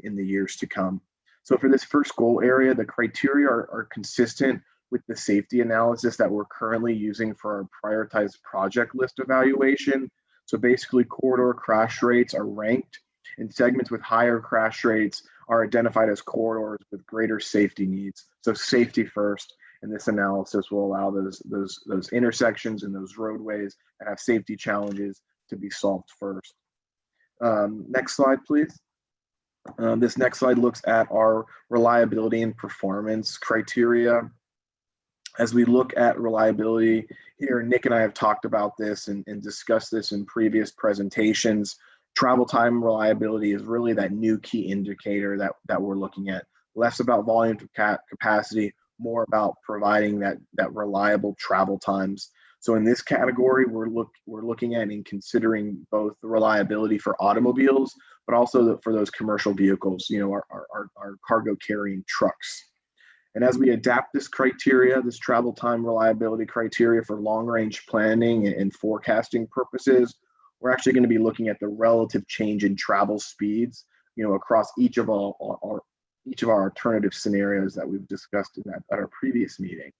in the years to come. So for this first goal area, the criteria are consistent with the safety analysis that we're currently using for our prioritized project list evaluation. So basically, corridor crash rates are ranked, and segments with higher crash rates are identified as corridors with greater safety needs. So safety first, and this analysis will allow those intersections and those roadways that have safety challenges to be solved first. Next slide, please. This next slide looks at our reliability and performance criteria. As we look at reliability here, Nick and I have talked about this and discussed this in previous presentations. Travel time reliability is really that new key indicator that we're looking at. Less about volume capacity, more about providing that reliable travel times. So in this category, we're looking at and considering both the reliability for automobiles, but also for those commercial vehicles, our cargo carrying trucks. And as we adapt this criteria, this travel time reliability criteria for long-range planning and forecasting purposes, we're actually going to be looking at the relative change in travel speeds, across each of our alternative scenarios that we've discussed at our previous meeting.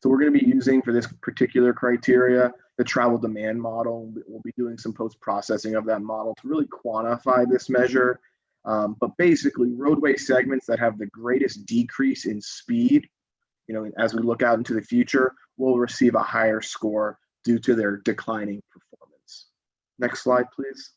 So we're going to be using, for this particular criteria, the travel demand model. We'll be doing some post-processing of that model to really quantify this measure. But basically, roadway segments that have the greatest decrease in speed, as we look out into the future, will receive a higher score due to their declining performance. Next slide, please.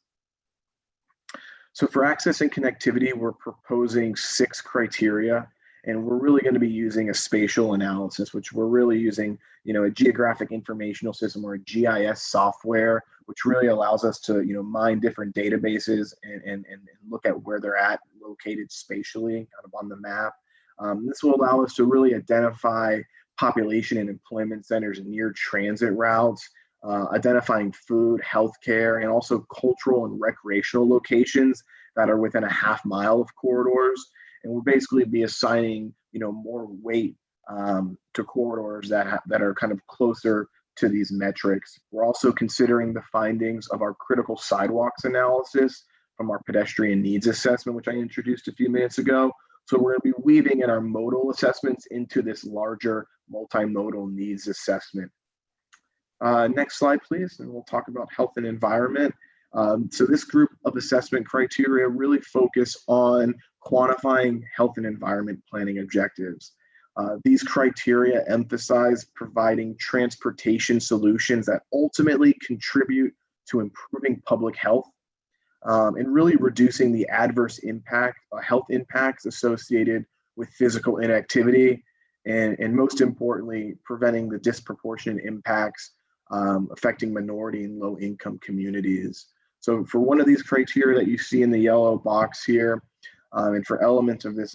So for access and connectivity, we're proposing 6 criteria, and we're really going to be using a spatial analysis, which we're really using, a geographic informational system or a GIS software, which really allows us to, mine different databases and look at where they're located spatially, kind of on the map. This will allow us to really identify population and employment centers near transit routes, identifying food, healthcare, and also cultural and recreational locations that are within a half mile of corridors. And we'll basically be assigning, more weight to corridors that are kind of closer to these metrics. We're also considering the findings of our critical sidewalks analysis from our pedestrian needs assessment, which I introduced a few minutes ago. So we're going to be weaving in our modal assessments into this larger multimodal needs assessment. Next slide, please, and we'll talk about health and environment. So this group of assessment criteria really focus on quantifying health and environment planning objectives. These criteria emphasize providing transportation solutions that ultimately contribute to improving public health and really reducing the adverse health impacts associated with physical inactivity, and most importantly, preventing the disproportionate impacts affecting minority and low-income communities. So for one of these criteria that you see in the yellow box here, and for elements of this,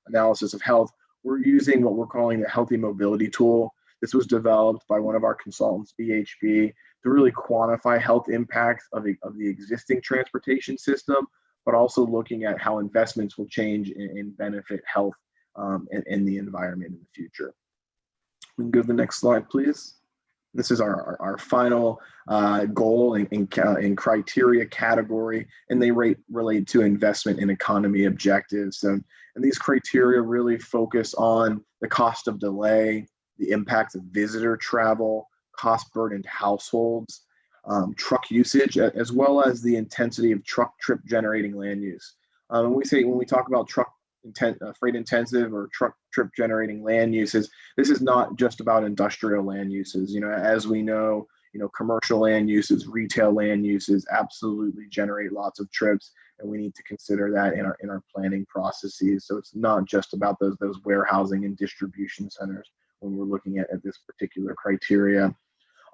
analysis of health, we're using what we're calling the Healthy Mobility Tool. This was developed by one of our consultants, BHB, to really quantify health impacts of the existing transportation system, but also looking at how investments will change and benefit health and the environment in the future. We can go to the next slide, please. This is our final goal in criteria category, and they relate to investment in economy objectives. And these criteria really focus on the cost of delay, the impacts of visitor travel, cost-burdened households, truck usage, as well as the intensity of truck trip generating land use. When we talk about freight intensive or truck trip generating land uses, this is not just about industrial land uses. As we know, commercial land uses, retail land uses absolutely generate lots of trips, and we need to consider that in our planning processes. So it's not just about those warehousing and distribution centers when we're looking at this particular criteria.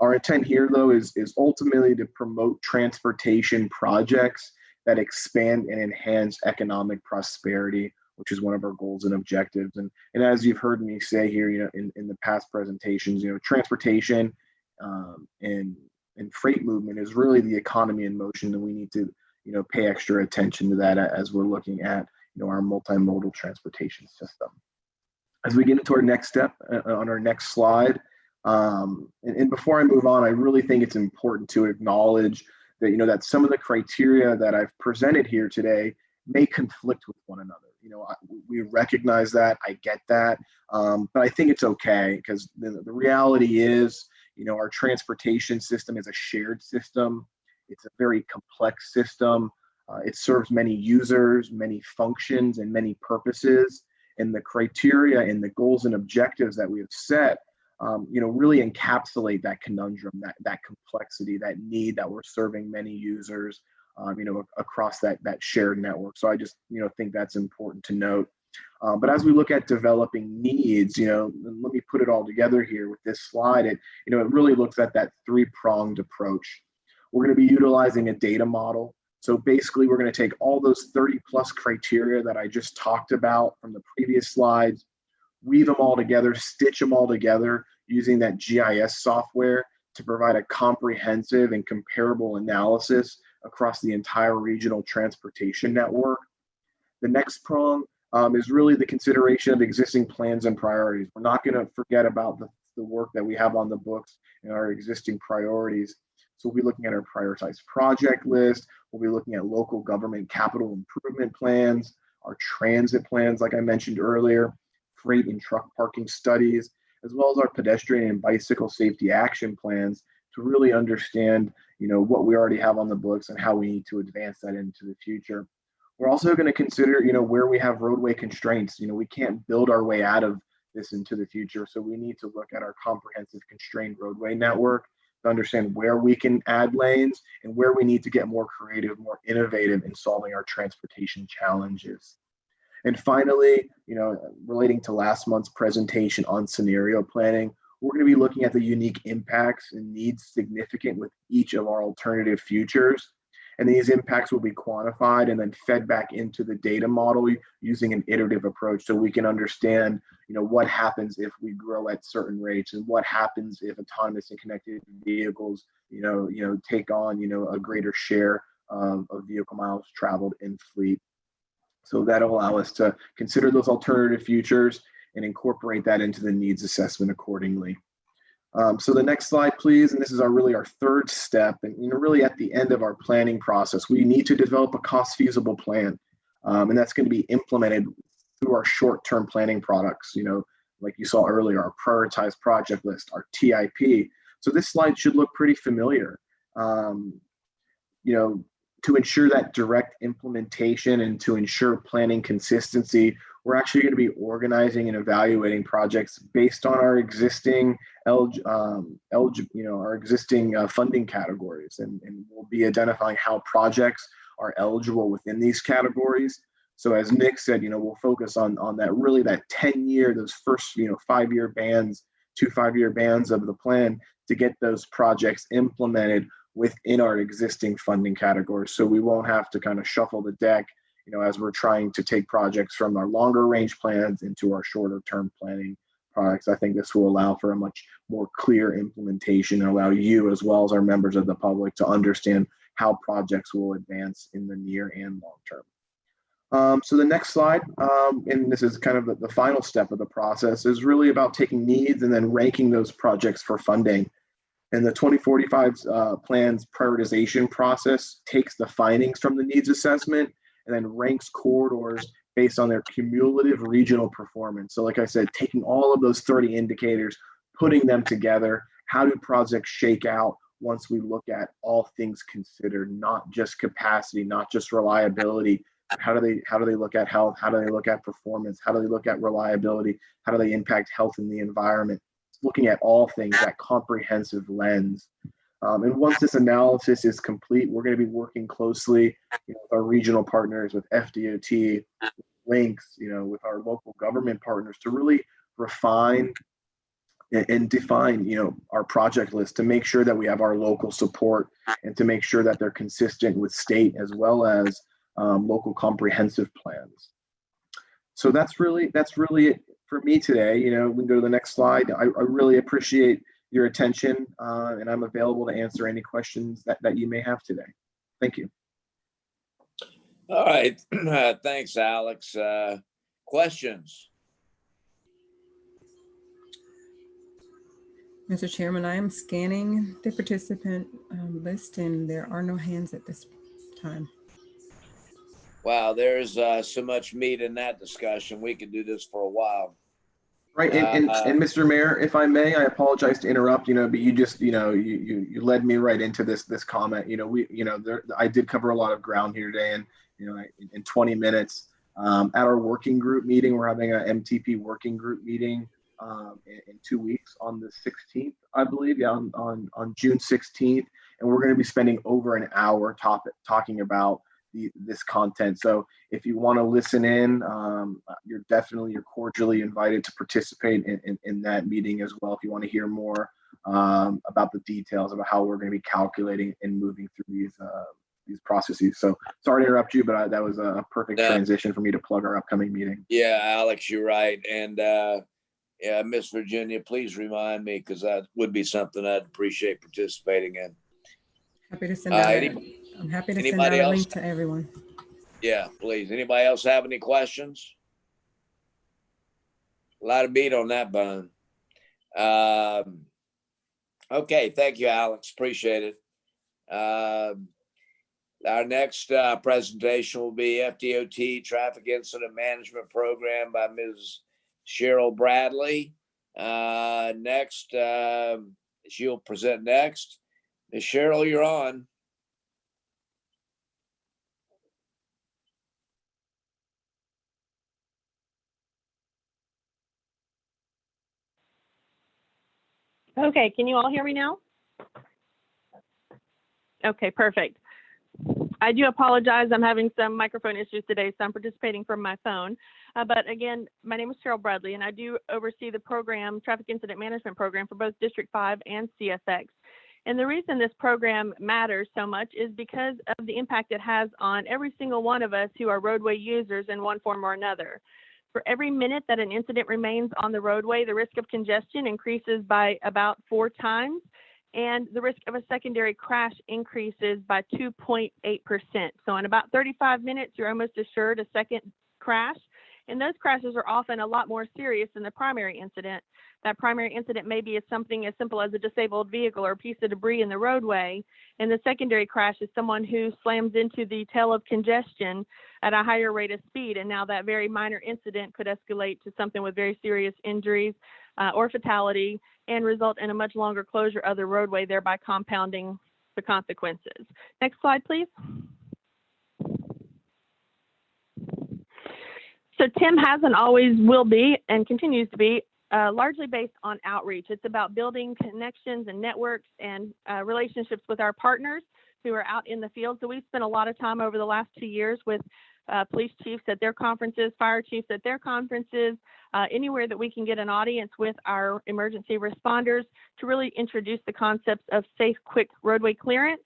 Our intent here, though, is ultimately to promote transportation projects that expand and enhance economic prosperity, which is one of our goals and objectives. And as you've heard me say here, in the past presentations, transportation and freight movement is really the economy in motion, and we need to, pay extra attention to that as we're looking at, our multimodal transportation system. As we get into our next step on our next slide, and before I move on, I really think it's important to acknowledge that, that some of the criteria that I've presented here today may conflict with one another. We recognize that, I get that, but I think it's okay, because the reality is, our transportation system is a shared system. It's a very complex system. It serves many users, many functions, and many purposes. And the criteria and the goals and objectives that we have set, really encapsulate that conundrum, that complexity, that need that we're serving many users, across that shared network. So I just, think that's important to note. But as we look at developing needs, let me put it all together here with this slide. It really looks at that three-pronged approach. We're going to be utilizing a data model. So basically, we're going to take all those 30+ criteria that I just talked about from the previous slides, weave them all together, stitch them all together using that GIS software to provide a comprehensive and comparable analysis across the entire regional transportation network. The next prong is really the consideration of existing plans and priorities. We're not going to forget about the work that we have on the books and our existing priorities. So we'll be looking at our prioritized project list. We'll be looking at local government capital improvement plans, our transit plans, like I mentioned earlier, freight and truck parking studies, as well as our pedestrian and bicycle safety action plans to really understand, what we already have on the books and how we need to advance that into the future. We're also going to consider, where we have roadway constraints. We can't build our way out of this into the future. So we need to look at our comprehensive constrained roadway network to understand where we can add lanes and where we need to get more creative, more innovative in solving our transportation challenges. And finally, relating to last month's presentation on scenario planning, we're going to be looking at the unique impacts and needs significant with each of our alternative futures. And these impacts will be quantified and then fed back into the data model using an iterative approach, so we can understand, what happens if we grow at certain rates, and what happens if autonomous and connected vehicles, take on, a greater share of vehicle miles traveled in fleet. So that'll allow us to consider those alternative futures and incorporate that into the needs assessment accordingly. So the next slide, please. And this is our third step. And really at the end of our planning process, we need to develop a cost feasible plan. And that's going to be implemented through our short-term planning products, like you saw earlier, our prioritized project list, our TIP. So this slide should look pretty familiar. To to ensure that direct implementation and to ensure planning consistency, we're actually going to be organizing and evaluating projects based on our existing our existing funding categories, and we'll be identifying how projects are eligible within these categories. So as Nick said, we'll focus on that, really that 10-year, those first 5-year bands, 2 5-year bands of the plan to get those projects implemented within our existing funding categories. So we won't have to kind of shuffle the deck, as we're trying to take projects from our longer range plans into our shorter term planning products. I think this will allow for a much more clear implementation and allow you, as well as our members of the public, to understand how projects will advance in the near and long term. So the next slide, and this is kind of the final step of the process, is really about taking needs and then ranking those projects for funding. And the 2045 plan's prioritization process takes the findings from the needs assessment and then ranks corridors based on their cumulative regional performance. So like I said, taking all of those 30 indicators, putting them together, how do projects shake out once we look at all things considered, not just capacity, not just reliability. How do they look at health? How do they look at performance? How do they look at reliability? How do they impact health and the environment? Looking at all things, that comprehensive lens. And once this analysis is complete, we're going to be working closely with our regional partners, with FDOT, links, with our local government partners to really refine and define, our project list, to make sure that we have our local support and to make sure that they're consistent with state as well as local comprehensive plans. So that's really it for me today. We can go to the next slide. I really appreciate your attention, and I'm available to answer any questions that you may have today. Thank you. All right. Thanks, Alex. Questions? Mr. Chairman, I am scanning the participant list, and there are no hands at this time. Wow, there's so much meat in that discussion. We could do this for a while. Right, and Mr. Mayor, if I may, I apologize to interrupt, but you just, you led me right into this comment. I did cover a lot of ground here today, and in 20 minutes, at our working group meeting, we're having a MTP working group meeting in 2 weeks on the 16th, I believe, on June 16th, and we're going to be spending over an hour talking about this content. So if you want to listen in, you're cordially invited to participate in that meeting as well. If you want to hear more about the details about how we're going to be calculating and moving through these processes. So sorry to interrupt you, but that was a perfect transition for me to plug our upcoming meeting. Yeah, Alex, you're right. And yeah, Miss Virginia, please remind me, because that would be something I'd appreciate participating in. Happy to send out I'm happy to send out a link to everyone. Yeah, please. Anybody else have any questions? A lot of meat on that bone. Okay, thank you, Alex. Appreciate it. Our next presentation will be FDOT Traffic Incident Management Program by Ms. Cheryl Bradley. Next, she'll present next. Ms. Cheryl, you're on. Okay, can you all hear me now? Okay, perfect. I do apologize. I'm having some microphone issues today, so I'm participating from my phone. But again, my name is Cheryl Bradley, and I do oversee the program, Traffic Incident Management Program, for both District 5 and CSX. And the reason this program matters so much is because of the impact it has on every single one of us who are roadway users in one form or another. For every minute that an incident remains on the roadway, the risk of congestion increases by about 4 times, and the risk of a secondary crash increases by 2.8%. So in about 35 minutes, you're almost assured a second crash, and those crashes are often a lot more serious than the primary incident. That primary incident may be something as simple as a disabled vehicle or a piece of debris in the roadway, and the secondary crash is someone who slams into the tail of congestion at a higher rate of speed, and now that very minor incident could escalate to something with very serious injuries or fatality and result in a much longer closure of the roadway, thereby compounding the consequences. Next slide, please. So TIM has and always will be and continues to be largely based on outreach. It's about building connections and networks and relationships with our partners who are out in the field. So we've spent a lot of time over the last 2 years with police chiefs at their conferences, fire chiefs at their conferences, anywhere that we can get an audience with our emergency responders to really introduce the concepts of safe, quick roadway clearance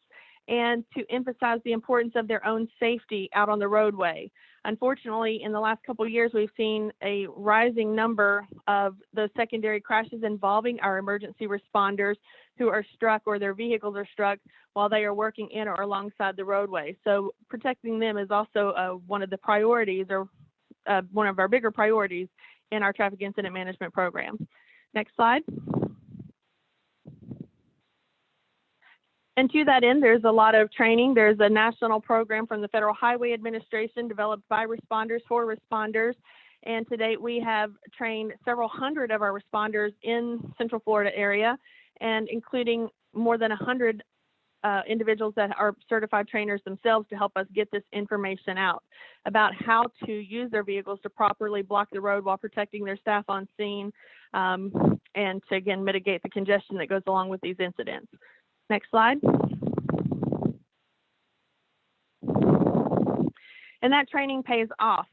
and to emphasize the importance of their own safety out on the roadway. Unfortunately, in the last couple of years, we've seen a rising number of those secondary crashes involving our emergency responders who are struck or their vehicles are struck while they are working in or alongside the roadway. So protecting them is also one of the priorities, or one of our bigger priorities in our traffic incident management program. Next slide. And to that end, there's a lot of training. There's a national program from the Federal Highway Administration developed by responders for responders. And to date, we have trained several hundred of our responders in Central Florida area, and including more than 100 individuals that are certified trainers themselves to help us get this information out about how to use their vehicles to properly block the road while protecting their staff on scene, and to, again, mitigate the congestion that goes along with these incidents. Next slide. And that training pays off.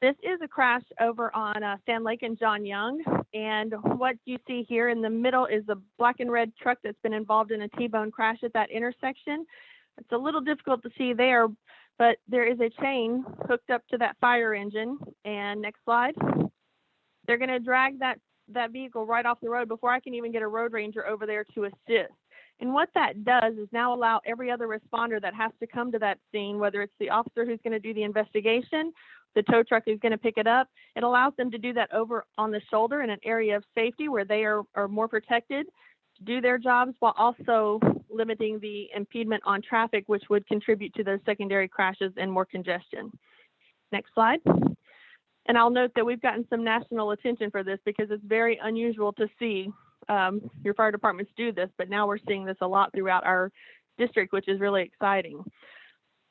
This is a crash over on Sand Lake and John Young. And what you see here in the middle is a black and red truck that's been involved in a T-bone crash at that intersection. It's a little difficult to see there, but there is a chain hooked up to that fire engine. And next slide. They're going to drag that vehicle right off the road before I can even get a road ranger over there to assist. And what that does is now allow every other responder that has to come to that scene, whether it's the officer who's going to do the investigation, the tow truck who's going to pick it up, it allows them to do that over on the shoulder in an area of safety where they are more protected to do their jobs, while also limiting the impediment on traffic, which would contribute to those secondary crashes and more congestion. Next slide. And I'll note that we've gotten some national attention for this because it's very unusual to see your fire departments do this, but now we're seeing this a lot throughout our district, which is really exciting.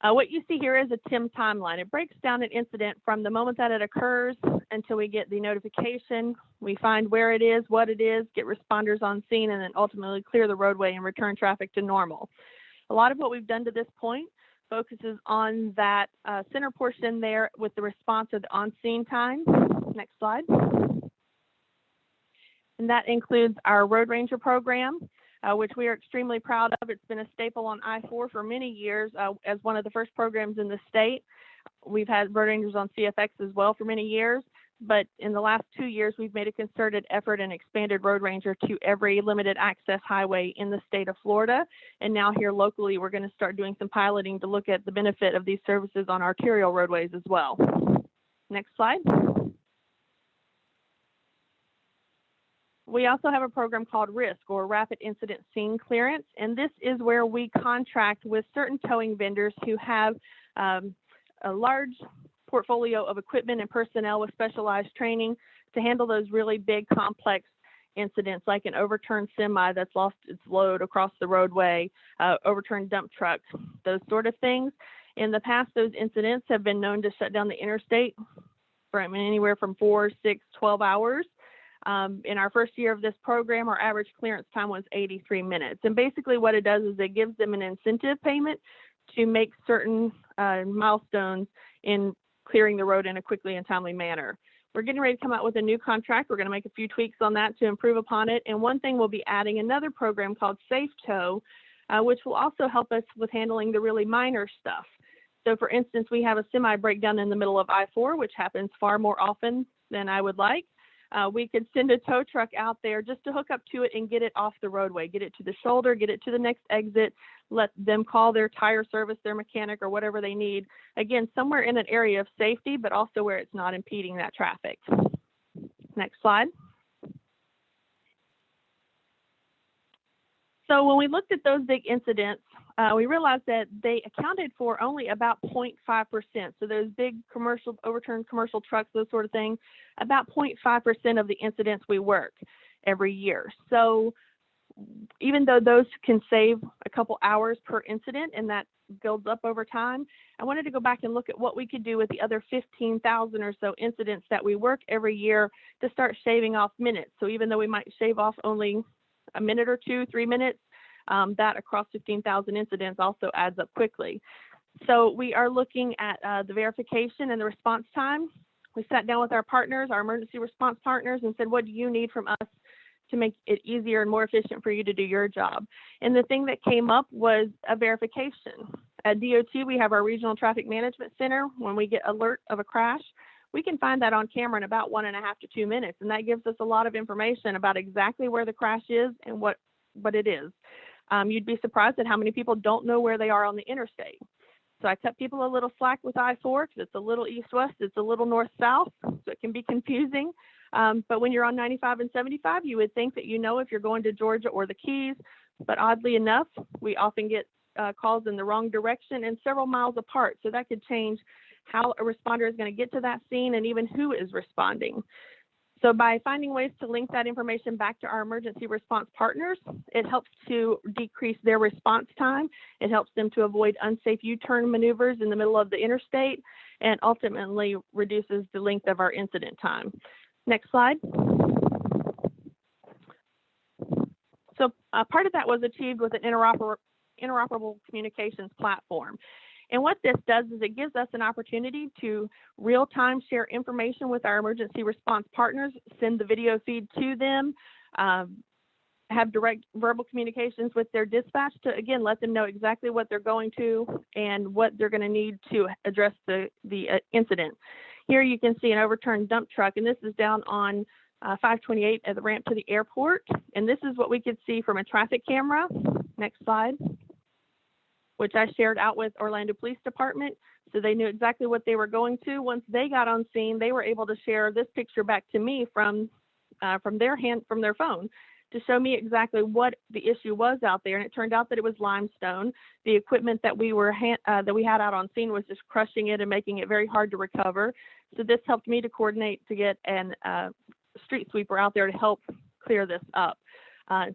What you see here is a TIM timeline. It breaks down an incident from the moment that it occurs until we get the notification. We find where it is, what it is, get responders on scene, and then ultimately clear the roadway and return traffic to normal. A lot of what we've done to this point focuses on that center portion there with the response of the on-scene time. Next slide. And that includes our Road Ranger program, which we are extremely proud of. It's been a staple on I-4 for many years as one of the first programs in the state. We've had Road Rangers on CFX as well for many years, but in the last 2 years, we've made a concerted effort and expanded Road Ranger to every limited access highway in the state of Florida. And now here locally, we're going to start doing some piloting to look at the benefit of these services on arterial roadways as well. Next slide. We also have a program called RISC, or Rapid Incident Scene Clearance, and this is where we contract with certain towing vendors who have a large portfolio of equipment and personnel with specialized training to handle those really big, complex incidents, like an overturned semi that's lost its load across the roadway, overturned dump trucks, those sort of things. In the past, those incidents have been known to shut down the interstate for anywhere from 4, 6, 12 hours. In our first year of this program, our average clearance time was 83 minutes. And basically what it does is it gives them an incentive payment to make certain milestones in clearing the road in a quickly and timely manner. We're getting ready to come out with a new contract. We're going to make a few tweaks on that to improve upon it. And one thing, we'll be adding another program called Safe Tow, which will also help us with handling the really minor stuff. So for instance, we have a semi breakdown in the middle of I-4, which happens far more often than I would like. We could send a tow truck out there just to hook up to it and get it off the roadway, get it to the shoulder, get it to the next exit, let them call their tire service, their mechanic, or whatever they need. Again, somewhere in an area of safety, but also where it's not impeding that traffic. Next slide. So when we looked at those big incidents, we realized that they accounted for only about 0.5%. So those big commercial, overturned commercial trucks, those sort of things, about 0.5% of the incidents we work every year. So even though those can save a couple hours per incident and that builds up over time, I wanted to go back and look at what we could do with the other 15,000 or so incidents that we work every year to start shaving off minutes. So even though we might shave off only a minute or 2, 3 minutes, that across 15,000 incidents also adds up quickly. So we are looking at the verification and the response time. We sat down with our partners, our emergency response partners, and said, what do you need from us to make it easier and more efficient for you to do your job? And the thing that came up was a verification. At DOT, we have our Regional Traffic Management Center. When we get alert of a crash, we can find that on camera in about 1.5 to 2 minutes. And that gives us a lot of information about exactly where the crash is and what it is. You'd be surprised at how many people don't know where they are on the interstate. So I cut people a little slack with I-4 because it's a little east-west, it's a little north-south, so it can be confusing. But when you're on 95 and 75, you would think that you know if you're going to Georgia or the Keys. But oddly enough, we often get calls in the wrong direction and several miles apart. So that could change how a responder is going to get to that scene and even who is responding. So by finding ways to link that information back to our emergency response partners, it helps to decrease their response time. It helps them to avoid unsafe U-turn maneuvers in the middle of the interstate and ultimately reduces the length of our incident time. Next slide. So part of that was achieved with an interoperable communications platform. And what this does is it gives us an opportunity to real-time share information with our emergency response partners, send the video feed to them, have direct verbal communications with their dispatch to, again, let them know exactly what they're going to and what they're going to need to address the incident. Here you can see an overturned dump truck, and this is down on 528 at the ramp to the airport. And this is what we could see from a traffic camera. Next slide. Which I shared out with Orlando Police Department, so they knew exactly what they were going to. Once they got on scene, they were able to share this picture back to me from their phone to show me exactly what the issue was out there. And it turned out that it was limestone. The equipment that we had out on scene was just crushing it and making it very hard to recover. So this helped me to coordinate to get an street sweeper out there to help clear this up.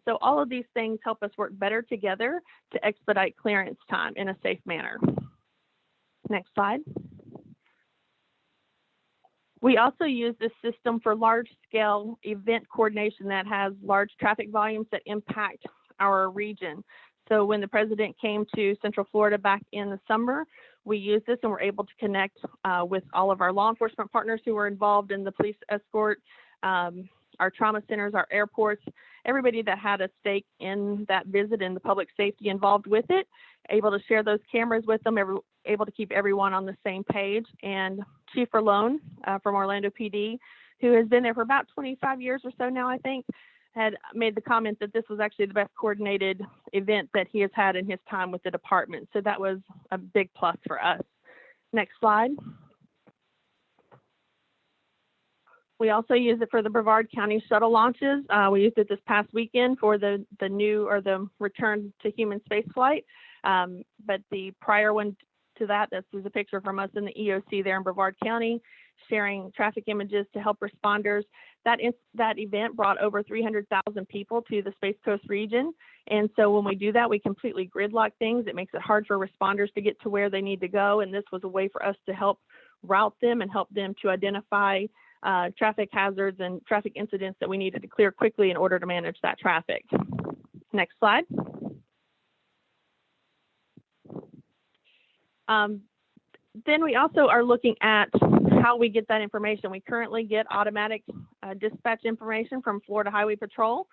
So all of these things help us work better together to expedite clearance time in a safe manner. Next slide. We also use this system for large-scale event coordination that has large traffic volumes that impact our region. So when the president came to Central Florida back in the summer, we used this and were able to connect with all of our law enforcement partners who were involved in the police escort, our trauma centers, our airports, everybody that had a stake in that visit and the public safety involved with it, able to share those cameras with them, able to keep everyone on the same page. And Chief Erlone from Orlando PD, who has been there for about 25 years or so now, I think, had made the comment that this was actually the best coordinated event that he has had in his time with the department. So that was a big plus for us. Next slide. We also use it for the Brevard County shuttle launches. We used it this past weekend for the return to human space flight. But the prior one to that, this is a picture from us in the EOC there in Brevard County, sharing traffic images to help responders. That event brought over 300,000 people to the Space Coast region. And so when we do that, we completely gridlock things. It makes it hard for responders to get to where they need to go. And this was a way for us to help route them and help them to identify traffic hazards and traffic incidents that we needed to clear quickly in order to manage that traffic. Next slide. Then we also are looking at how we get that information. We currently get automatic dispatch information from Florida Highway Patrol,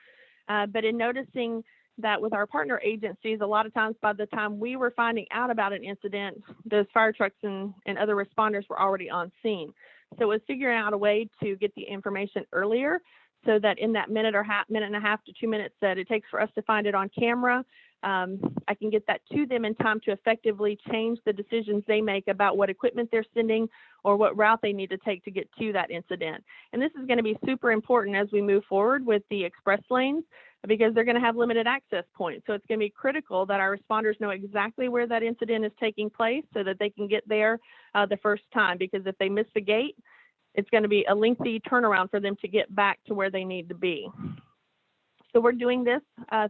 but in noticing that with our partner agencies, a lot of times by the time we were finding out about an incident, those fire trucks and other responders were already on scene. So it was figuring out a way to get the information earlier so that in that minute and a half to 2 minutes that it takes for us to find it on camera, I can get that to them in time to effectively change the decisions they make about what equipment they're sending or what route they need to take to get to that incident. And this is going to be super important as we move forward with the express lanes because they're going to have limited access points. So it's going to be critical that our responders know exactly where that incident is taking place so that they can get there the first time, because if they miss the gate, it's going to be a lengthy turnaround for them to get back to where they need to be. So we're doing this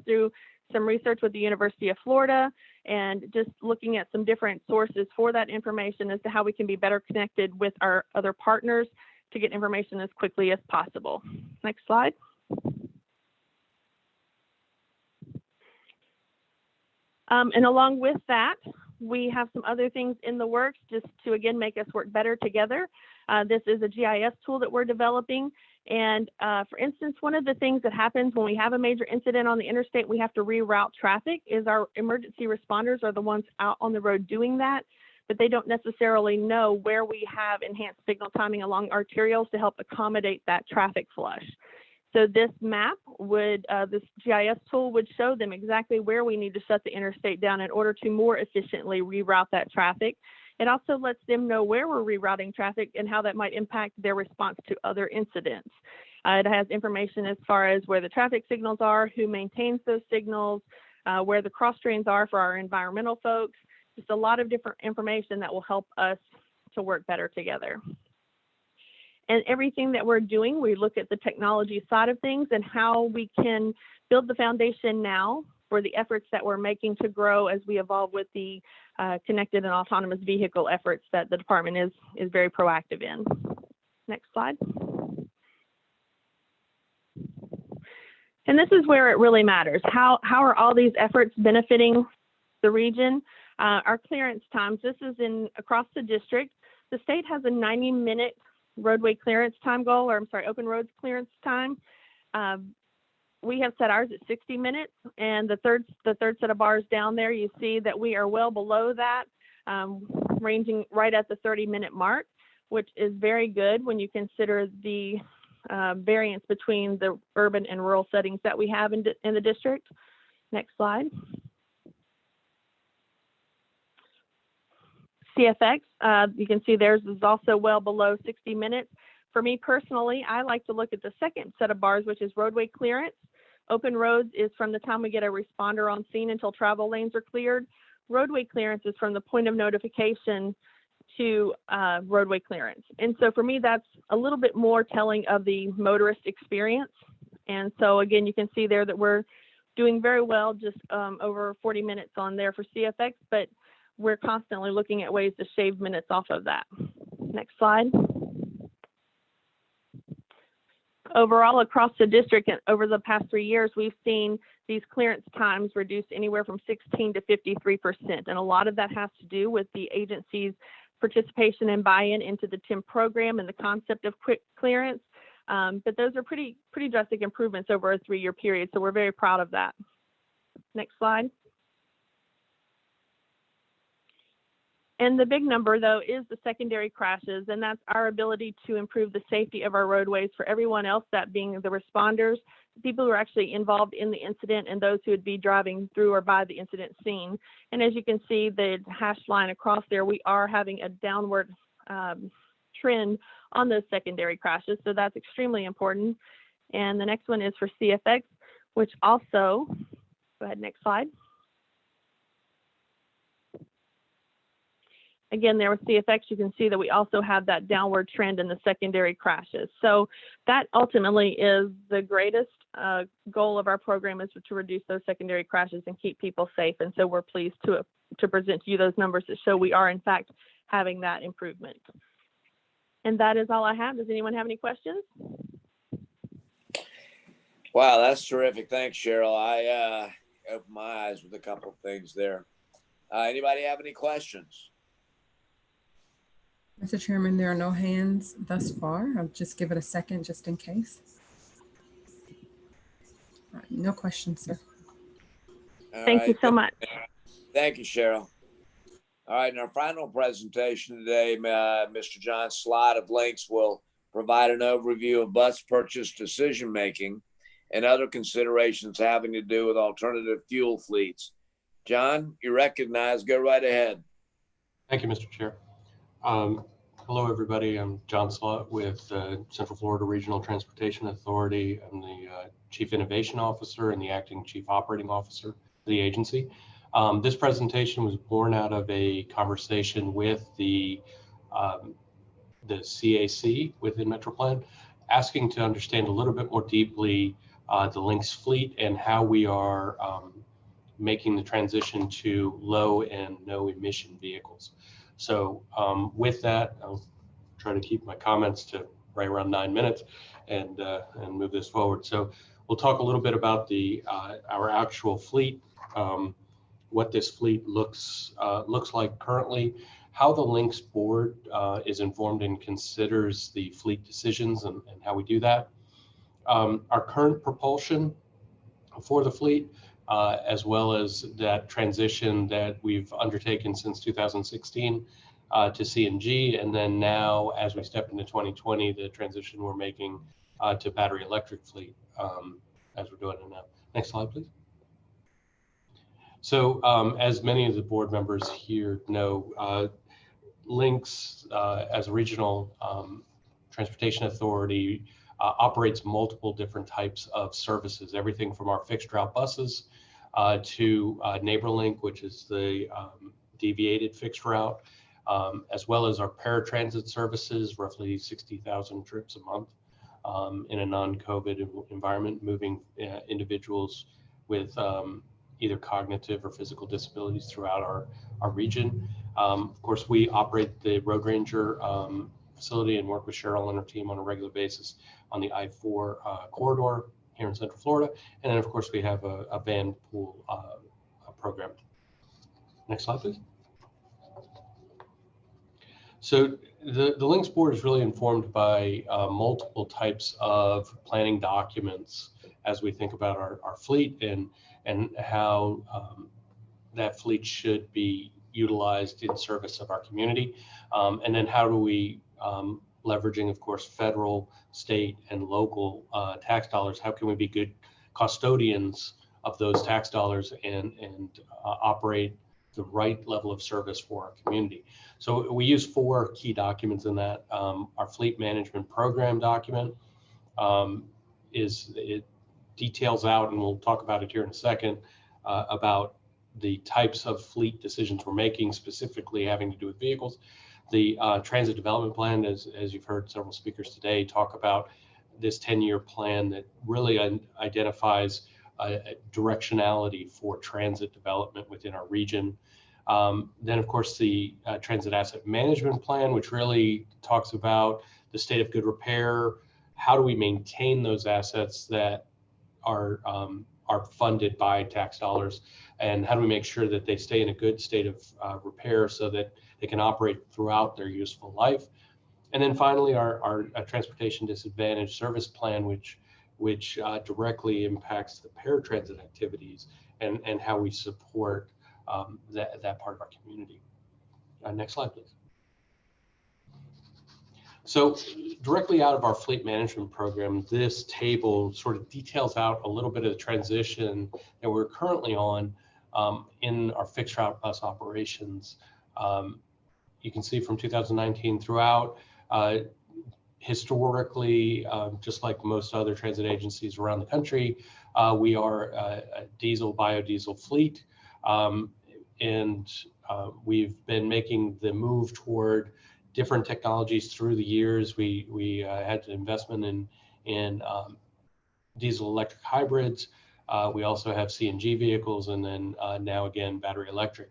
through some research with the University of Florida and just looking at some different sources for that information as to how we can be better connected with our other partners to get information as quickly as possible. Next slide. And along with that, we have some other things in the works just to, again, make us work better together. This is a GIS tool that we're developing. And for instance, one of the things that happens when we have a major incident on the interstate, we have to reroute traffic, is our emergency responders are the ones out on the road doing that, but they don't necessarily know where we have enhanced signal timing along arterials to help accommodate that traffic flush. So this map would, this GIS tool would show them exactly where we need to shut the interstate down in order to more efficiently reroute that traffic. It also lets them know where we're rerouting traffic and how that might impact their response to other incidents. It has information as far as where the traffic signals are, who maintains those signals, where the cross drains are for our environmental folks, just a lot of different information that will help us to work better together. And everything that we're doing, we look at the technology side of things and how we can build the foundation now for the efforts that we're making to grow as we evolve with the connected and autonomous vehicle efforts that the department is very proactive in. Next slide. And this is where it really matters. How are all these efforts benefiting the region? Our clearance times, this is across the district. The state has a 90-minute roadway clearance time goal, or I'm sorry, open roads clearance time. We have set ours at 60 minutes, and the third set of bars down there, you see that we are well below that, ranging right at the 30-minute mark, which is very good when you consider the variance between the urban and rural settings that we have in the district. Next slide. CFX, you can see theirs is also well below 60 minutes. For me personally, I like to look at the second set of bars, which is roadway clearance. Open roads is from the time we get a responder on scene until travel lanes are cleared. Roadway clearance is from the point of notification to roadway clearance. And so for me, that's a little bit more telling of the motorist experience. And so again, you can see there that we're doing very well, just over 40 minutes on there for CFX, but we're constantly looking at ways to shave minutes off of that. Next slide. Overall, across the district and over the past 3 years, we've seen these clearance times reduced anywhere from 16 to 53%. And a lot of that has to do with the agency's participation and buy-in into the TIM program and the concept of quick clearance. But those are pretty drastic improvements over a 3-year period. So we're very proud of that. Next slide. And the big number, though, is the secondary crashes, and that's our ability to improve the safety of our roadways for everyone else, that being the responders, the people who are actually involved in the incident, and those who would be driving through or by the incident scene. And as you can see, the hashed line across there, we are having a downward trend on those secondary crashes, so that's extremely important. And the next one is for CFX, which also, go ahead, next slide. Again, there with CFX, you can see that we also have that downward trend in the secondary crashes. So that ultimately is the greatest goal of our program, is to reduce those secondary crashes and keep people safe. And so we're pleased to present to you those numbers that show we are in fact having that improvement. And that is all I have. Does anyone have any questions? Wow, that's terrific. Thanks, Cheryl. I opened my eyes with a couple of things there. Anybody have any questions? Mr. Chairman, there are no hands thus far. I'll just give it a second just in case. No questions, sir. Thank you so much. Thank you, Cheryl. All right, in our final presentation today, Mr. John Slott of Links will provide an overview of bus purchase decision-making and other considerations having to do with alternative fuel fleets. John, you're recognized. Go right ahead. Thank you, Mr. Chair. Hello, everybody. I'm John Slott with Central Florida Regional Transportation Authority. I'm the Chief Innovation Officer and the Acting Chief Operating Officer of the agency. This presentation was born out of a conversation with the CAC within MetroPlan, asking to understand a little bit more deeply the Lynx fleet and how we are making the transition to low and no emission vehicles. So with that, I'll try to keep my comments to right around 9 minutes and move this forward. So we'll talk a little bit about the our actual fleet, what this fleet looks like currently, how the Lynx board is informed and considers the fleet decisions and how we do that. Our current propulsion for the fleet, as well as that transition that we've undertaken since 2016 to CNG, and then now as we step into 2020, the transition we're making to battery electric fleet as we're doing it now. Next slide, please. So as many of the board members here know, Lynx as a regional transportation authority operates multiple different types of services, everything from our fixed route buses to NeighborLink, which is the deviated fixed route, as well as our paratransit services, roughly 60,000 trips a month in a non-COVID environment, moving individuals with either cognitive or physical disabilities throughout our region. Of course, we operate the Road Ranger facility and work with Cheryl and her team on a regular basis on the I-4 corridor here in Central Florida. And then, of course, we have a van pool program. Next slide, please. So the Lynx board is really informed by multiple types of planning documents as we think about our fleet and how that fleet should be utilized in service of our community. And then how do we, leveraging, of course, federal, state, and local tax dollars, how can we be good custodians of those tax dollars and operate the right level of service for our community? So we use 4 key documents in that. Our fleet management program document it details out, and we'll talk about it here in a second, about the types of fleet decisions we're making, specifically having to do with vehicles. The transit development plan, as you've heard several speakers today talk about, this 10-year plan that really identifies a directionality for transit development within our region. Then, of course, the transit asset management plan, which really talks about the state of good repair. How do we maintain those assets that are funded by tax dollars, and how do we make sure that they stay in a good state of repair so that they can operate throughout their useful life? And then finally, our transportation disadvantage service plan, which directly impacts the paratransit activities and how we support that part of our community. Next slide, please. So directly out of our fleet management program, this table sort of details out a little bit of the transition that we're currently on in our fixed route bus operations. You can see from 2019 throughout, historically, just like most other transit agencies around the country, we are a biodiesel fleet. And we've been making the move toward different technologies through the years. We had an investment in diesel electric hybrids. We also have CNG vehicles, and then now again, battery electric.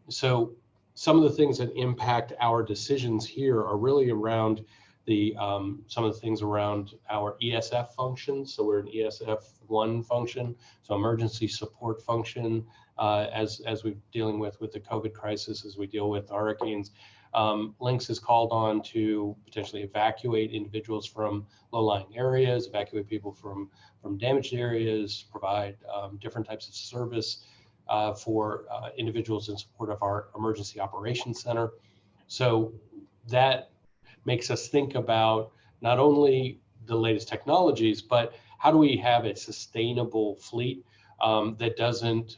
So some of the things that impact our decisions here are really around some of the things around our ESF functions. So we're an ESF1 function, so emergency support function, as we're dealing with the COVID crisis, as we deal with hurricanes. Lynx is called on to potentially evacuate individuals from low-lying areas, evacuate people from damaged areas, provide different types of service for individuals in support of our emergency operations center. So that makes us think about not only the latest technologies, but how do we have a sustainable fleet that doesn't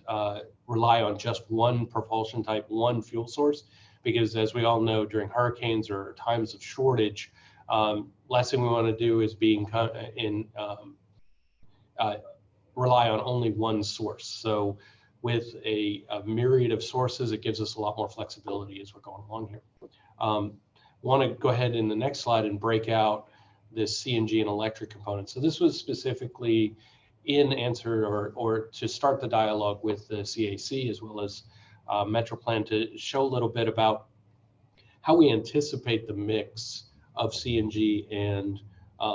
rely on just one propulsion type, one fuel source? Because as we all know, during hurricanes or times of shortage, last thing we want to do is rely on only one source. So with a myriad of sources, it gives us a lot more flexibility as we're going along here. Want to go ahead in the next slide and break out this CNG and electric component. So this was specifically in answer or to start the dialogue with the CAC as well as MetroPlan to show a little bit about how we anticipate the mix of CNG and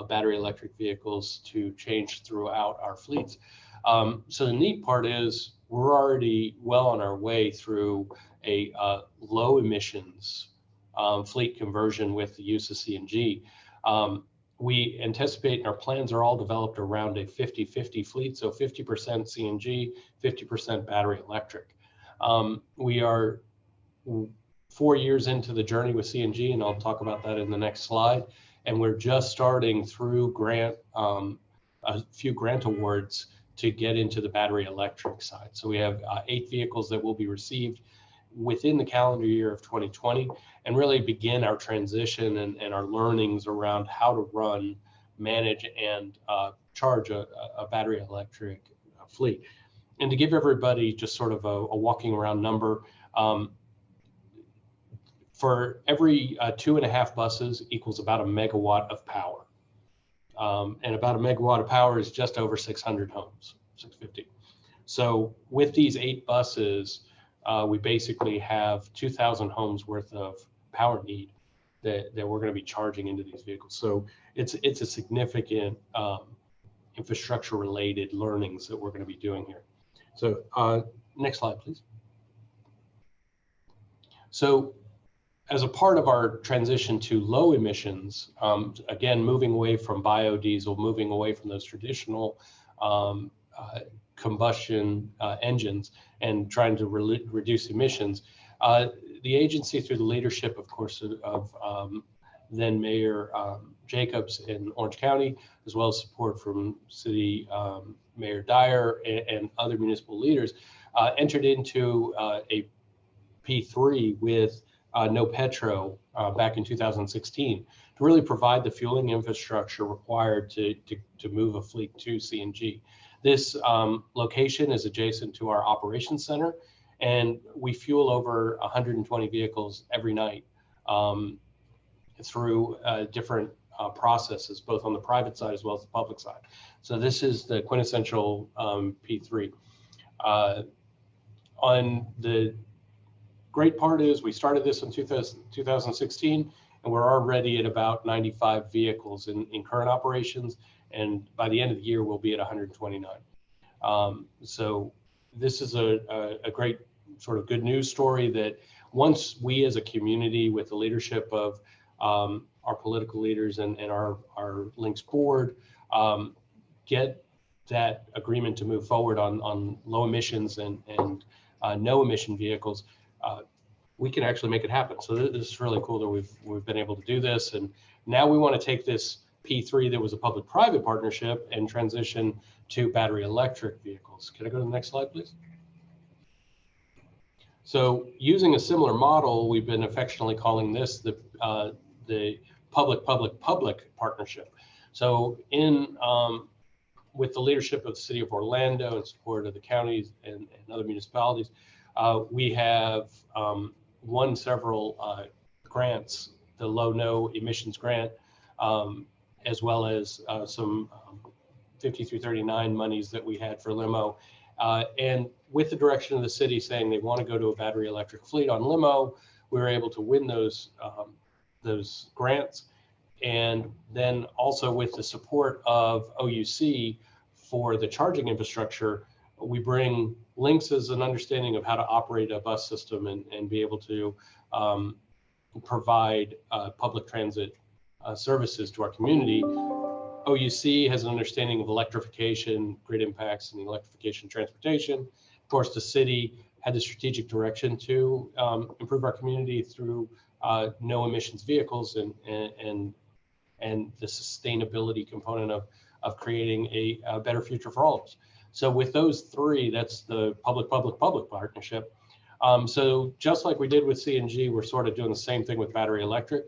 battery electric vehicles to change throughout our fleets. So the neat part is we're already well on our way through a low emissions fleet conversion with the use of CNG. We anticipate, and our plans are all developed around a 50-50 fleet, so 50% CNG, 50% battery electric. We are 4 years into the journey with CNG, and I'll talk about that in the next slide. And we're just starting through a few grant awards to get into the battery electric side. So we have 8 vehicles that will be received within the calendar year of 2020 and really begin our transition and our learnings around how to run, manage, and charge a battery electric fleet. And to give everybody just sort of a walking around number, for every 2.5 buses equals about a megawatt of power. And about a megawatt of power is just over 600 homes, 650. So with these 8 buses, we basically have 2,000 homes worth of power need that we're going to be charging into these vehicles. So it's a significant infrastructure related learnings that we're going to be doing here. So next slide, please. So as a part of our transition to low emissions, again, moving away from biodiesel, moving away from those traditional combustion engines and trying to reduce emissions, the agency, through the leadership, of course, of then Mayor Jacobs in Orange County, as well as support from City Mayor Dyer and other municipal leaders, entered into a P3 with No Petro back in 2016 to really provide the fueling infrastructure required to move a fleet to CNG. This location is adjacent to our operations center, and we fuel over 120 vehicles every night through different processes, both on the private side as well as the public side. So this is the quintessential P3. On the great part is we started this in 2016, and we're already at about 95 vehicles in current operations. And by the end of the year, we'll be at 129. So this is a great sort of good news story that once we as a community, with the leadership of our political leaders and our Links board, get that agreement to move forward on low emissions and no emission vehicles, we can actually make it happen. So this is really cool that we've been able to do this. And now we want to take this P3 that was a public-private partnership and transition to battery electric vehicles. Can I go to the next slide, please? So using a similar model, we've been affectionately calling this the public-public-public partnership. So with the leadership of the City of Orlando and support of the counties and other municipalities, we have won several grants, the low-no emissions grant, as well as some 5339 monies that we had for limo. And with the direction of the city saying they want to go to a battery electric fleet on limo, we were able to win those grants. And then also with the support of OUC for the charging infrastructure, we bring Links as an understanding of how to operate a bus system and be able to provide public transit services to our community. OUC has an understanding of electrification, grid impacts, and electrification transportation. Of course, the city had the strategic direction to improve our community through no emissions vehicles and the sustainability component of creating a better future for all of us. So with those three, that's the public-public-public partnership. So just like we did with CNG, we're sort of doing the same thing with battery electric.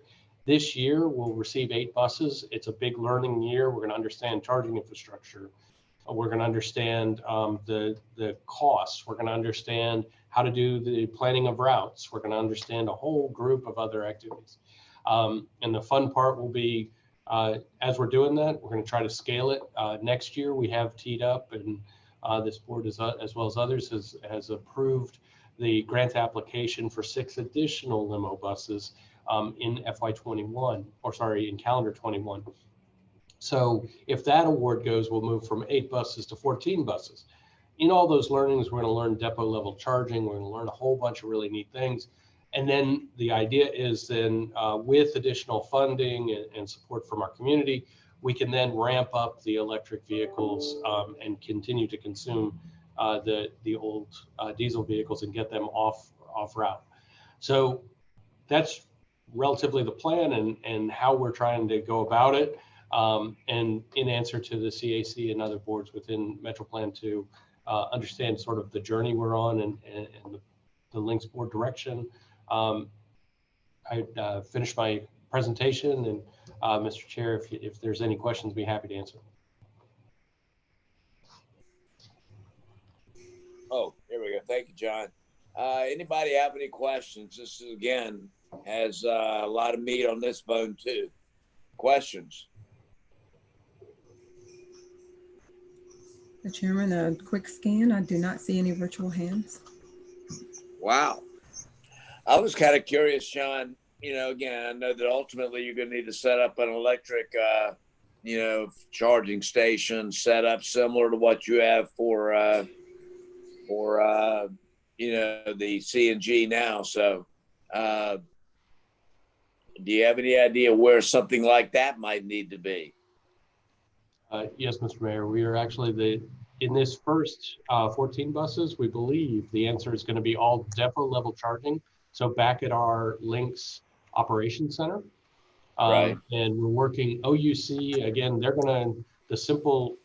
This year, we'll receive 8 buses. It's a big learning year. We're going to understand charging infrastructure. We're going to understand the costs. We're going to understand how to do the planning of routes. We're going to understand a whole group of other activities. And the fun part will be As we're doing that, we're going to try to scale it. Next year, we have teed up, and this board, as well as others, has approved the grant application for 6 additional limo buses in FY21, or sorry, in calendar 21. So if that award goes, we'll move from 8 buses to 14 buses. In all those learnings, we're going to learn depot level charging. We're going to learn a whole bunch of really neat things. And then the idea is then with additional funding and support from our community, we can then ramp up the electric vehicles and continue to consume the old diesel vehicles and get them off route. So that's relatively the plan and how we're trying to go about it. And in answer to the CAC and other boards within MetroPlan to understand sort of the journey we're on and the links board direction. I finished my presentation, and Mr. Chair, if there's any questions, be happy to answer. Oh, here we go. Thank you, John. Anybody have any questions? This is, again, has a lot of meat on this bone too. Questions? The Chairman, a quick scan. I do not see any virtual hands. Wow. I was kind of curious, John, you know, again, I know that ultimately you're going to need to set up an electric, you know, charging station set up similar to what you have for you know, the CNG now. So do you have any idea where something like that might need to be? Yes, Mr. Mayor, we are actually in this first 14 buses, we believe the answer is going to be all depot level charging. So back at our Links Operations Center. Right. And we're working OUC, again, they're going to, the simple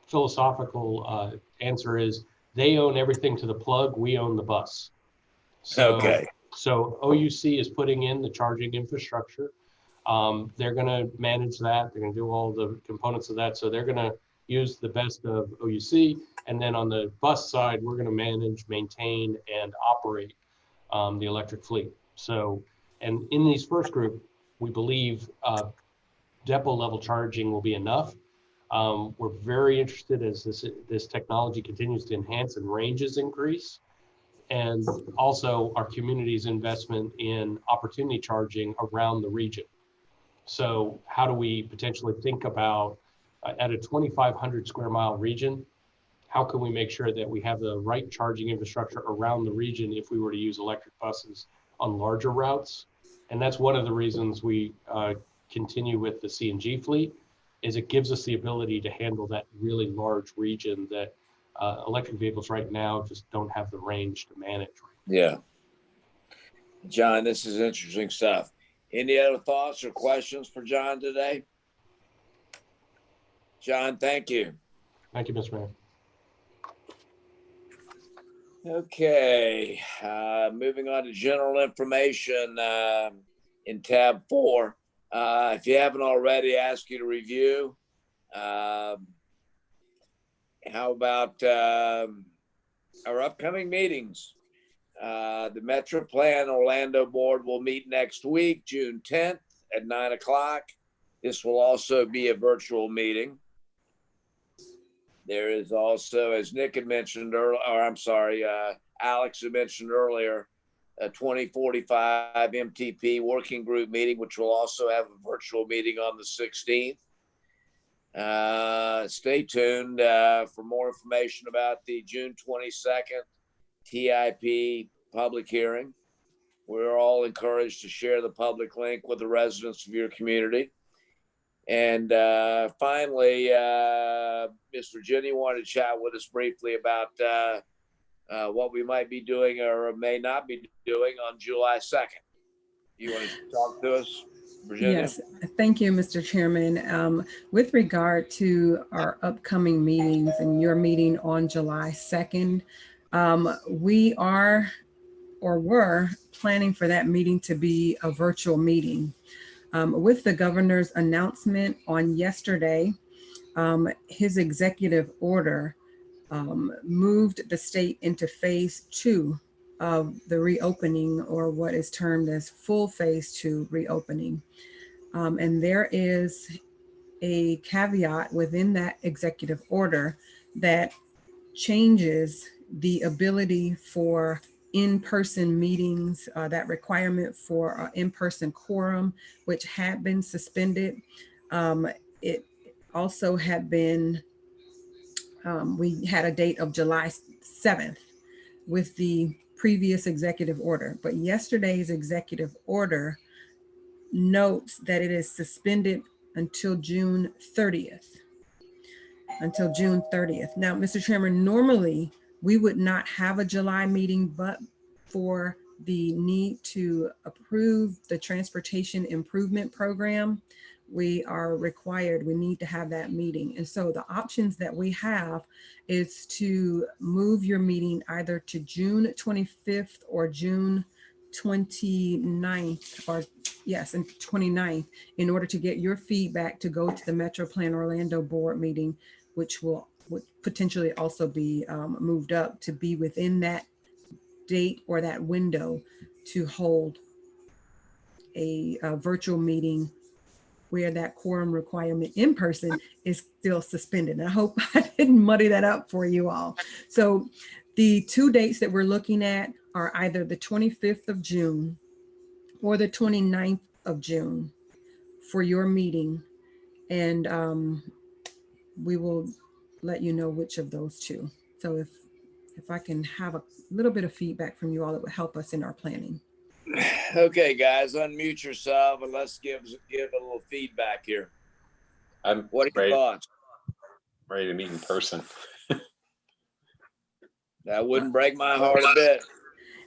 philosophical answer is they own everything to the plug, we own the bus. So, okay. So OUC is putting in the charging infrastructure. They're going to manage that. They're going to do all the components of that. So they're going to use the best of OUC. And then on the bus side, we're going to manage, maintain, and operate the electric fleet. So, and in these first group, we believe depot level charging will be enough. We're very interested as this technology continues to enhance and ranges increase. And also our community's investment in opportunity charging around the region. So how do we potentially think about at a 2,500 square mile region, how can we make sure that we have the right charging infrastructure around the region if we were to use electric buses on larger routes? And that's one of the reasons we continue with the CNG fleet, is it gives us the ability to handle that really large region that electric vehicles right now just don't have the range to manage. Yeah. John, this is interesting stuff. Any other thoughts or questions for John today? John, thank you. Thank you, Mr. Mayor. Okay, moving on to general information in tab 4. If you haven't already, I ask you to review. How about our upcoming meetings? The MetroPlan Orlando board will meet next week, June 10th at 9 o'clock. This will also be a virtual meeting. There is also, as Nick had mentioned earlier, or I'm sorry, Alex had mentioned earlier, a 2045 MTP working group meeting, which will also have a virtual meeting on the 16th. Stay tuned for more information about the June 22nd TIP public hearing. We're all encouraged to share the public link with the residents of your community. And finally, Mr. Jenny wanted to chat with us briefly about what we might be doing or may not be doing on July 2nd. You want to talk to us, Virginia? Yes, thank you, Mr. Chairman. With regard to our upcoming meetings and your meeting on July 2nd, we are or were planning for that meeting to be a virtual meeting. With the governor's announcement on yesterday, his executive order moved the state into phase 2 of the reopening, or what is termed as full phase 2 reopening. And there is a caveat within that executive order that changes the ability for in-person meetings, that requirement for in-person quorum, which had been suspended. It also had been, we had a date of July 7th with the previous executive order, but yesterday's executive order notes that it is suspended until June 30th. Until June 30th. Now, Mr. Chairman, normally we would not have a July meeting, but for the need to approve the transportation improvement program, we are required, we need to have that meeting. And so the options that we have is to move your meeting either to June 25th or June 29th, or yes, and 29th, in order to get your feedback to go to the MetroPlan Orlando board meeting, which would potentially also be moved up to be within that date or that window to hold a virtual meeting where that quorum requirement in person is still suspended. And I hope I didn't muddy that up for you all. So the two dates that we're looking at are either the 25th of June or the 29th of June for your meeting. And we will let you know which of those two. So if I can have a little bit of feedback from you all, it would help us in our planning. Okay, guys, unmute yourself and let's give a little feedback here. What are your thoughts? Ready to meet in person. That wouldn't break my heart a bit.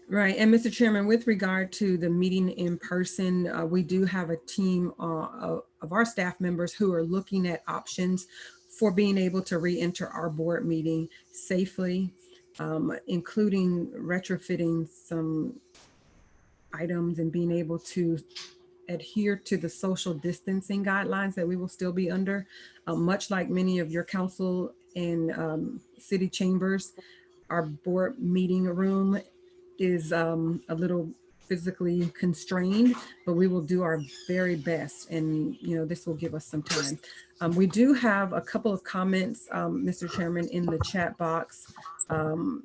Right. And Mr. Chairman, with regard to the meeting in person, we do have a team of our staff members who are looking at options for being able to re-enter our board meeting safely, including retrofitting some items and being able to adhere to the social distancing guidelines that we will still be under, much like many of your council and city chambers. Our board meeting room is a little physically constrained, but we will do our very best. And, you know, this will give us some time. We do have a couple of comments, Mr. Chairman, in the chat box from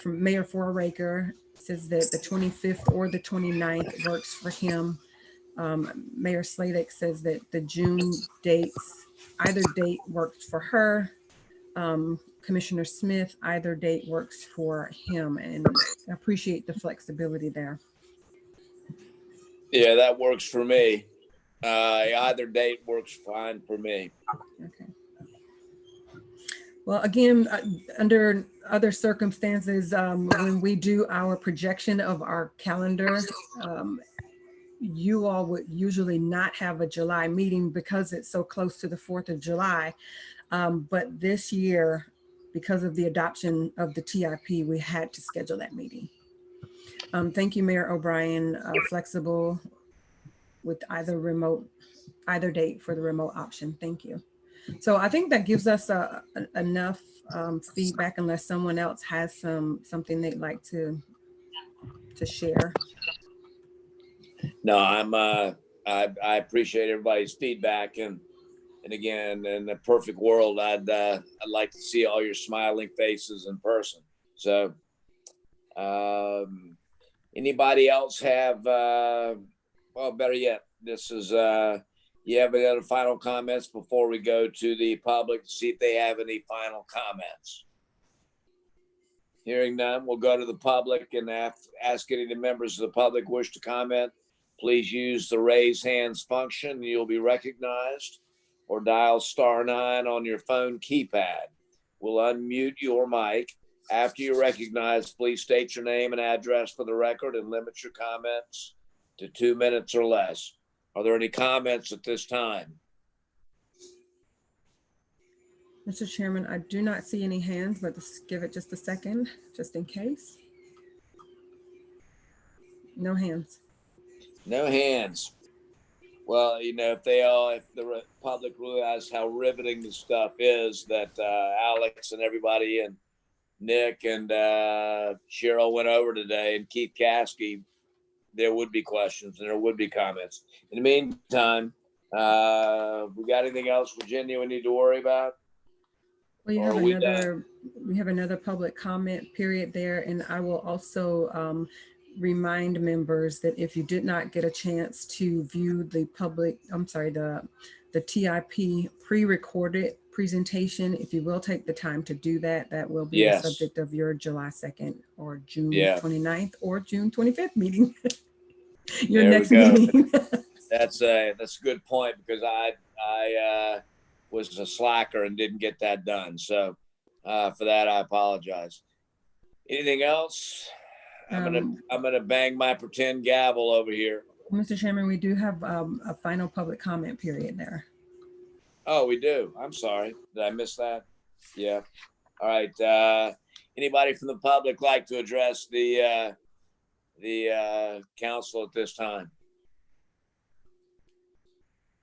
Mayor Forraker. Says that the 25th or the 29th works for him. Mayor Sladek says that the June dates, either date works for her. Commissioner Smith, either date works for him, and I appreciate the flexibility there. Yeah, that works for me. Either date works fine for me. Okay. Well, again, under other circumstances, when we do our projection of our calendar, you all would usually not have a July meeting because it's so close to the 4th of July. But this year, because of the adoption of the TIP, we had to schedule that meeting. Thank you, Mayor O'Brien, flexible with either date for the remote option. Thank you. So I think that gives us enough feedback, unless someone else has something they'd like to share. No, I appreciate everybody's feedback, and again, in the perfect world, I'd like to see all your smiling faces in person. So, anybody else have? Well, better yet, this is. You have any other final comments before we go to the public to see if they have any final comments? Hearing none, we'll go to the public and ask any of the members of the public wish to comment. Please use the raise hands function. You'll be recognized, or dial *9 on your phone keypad. We'll unmute your mic. After you're recognized, please state your name and address for the record and limit your comments to 2 minutes or less. Are there any comments at this time? Mr. Chairman, I do not see any hands, but just give it just a second, just in case. No hands. No hands. Well, you know, if the public realizes how riveting the stuff is that Alex and everybody and Nick and Cheryl went over today, and Keith Caskey there would be questions and there would be comments. In the meantime, we got anything else, Virginia, we need to worry about? We Or have are we done? another public comment period there, and I will also remind members that if you did not get a chance to view the TIP pre-recorded presentation, if you will take the time to do that, that will be Yes. the subject of your July 2nd or June Yeah. 29th or June 25th meeting. Your There we next go. meeting. That's a good point, because I was a slacker and didn't get that done. So for that, I apologize. Anything else? I'm gonna bang my pretend gavel over here. Mr. Chairman, we do have a final public comment period there. Oh, we do. I'm sorry. Did I miss that? Yeah. All right. Anybody from the public like to address the council at this time?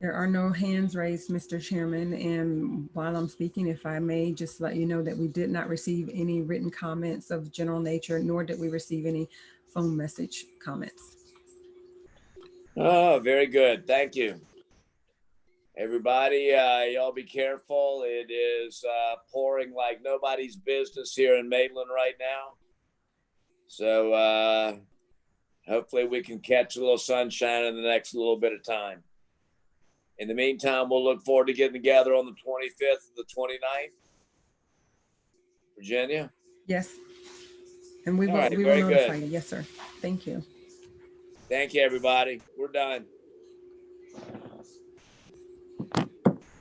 There are no hands raised, Mr. Chairman. And while I'm speaking, if I may just let you know that we did not receive any written comments of general nature, nor did we receive any phone message comments. Oh, very good. Thank you. Everybody, y'all be careful. It is pouring like nobody's business here in Maitland right now. So hopefully we can catch a little sunshine in the next little bit of time. In the meantime, we'll look forward to getting together on the 25th and the 29th. Virginia? Yes. And we will, right, we will very notify good. you. Yes, sir. Thank you. Thank you, everybody. We're done.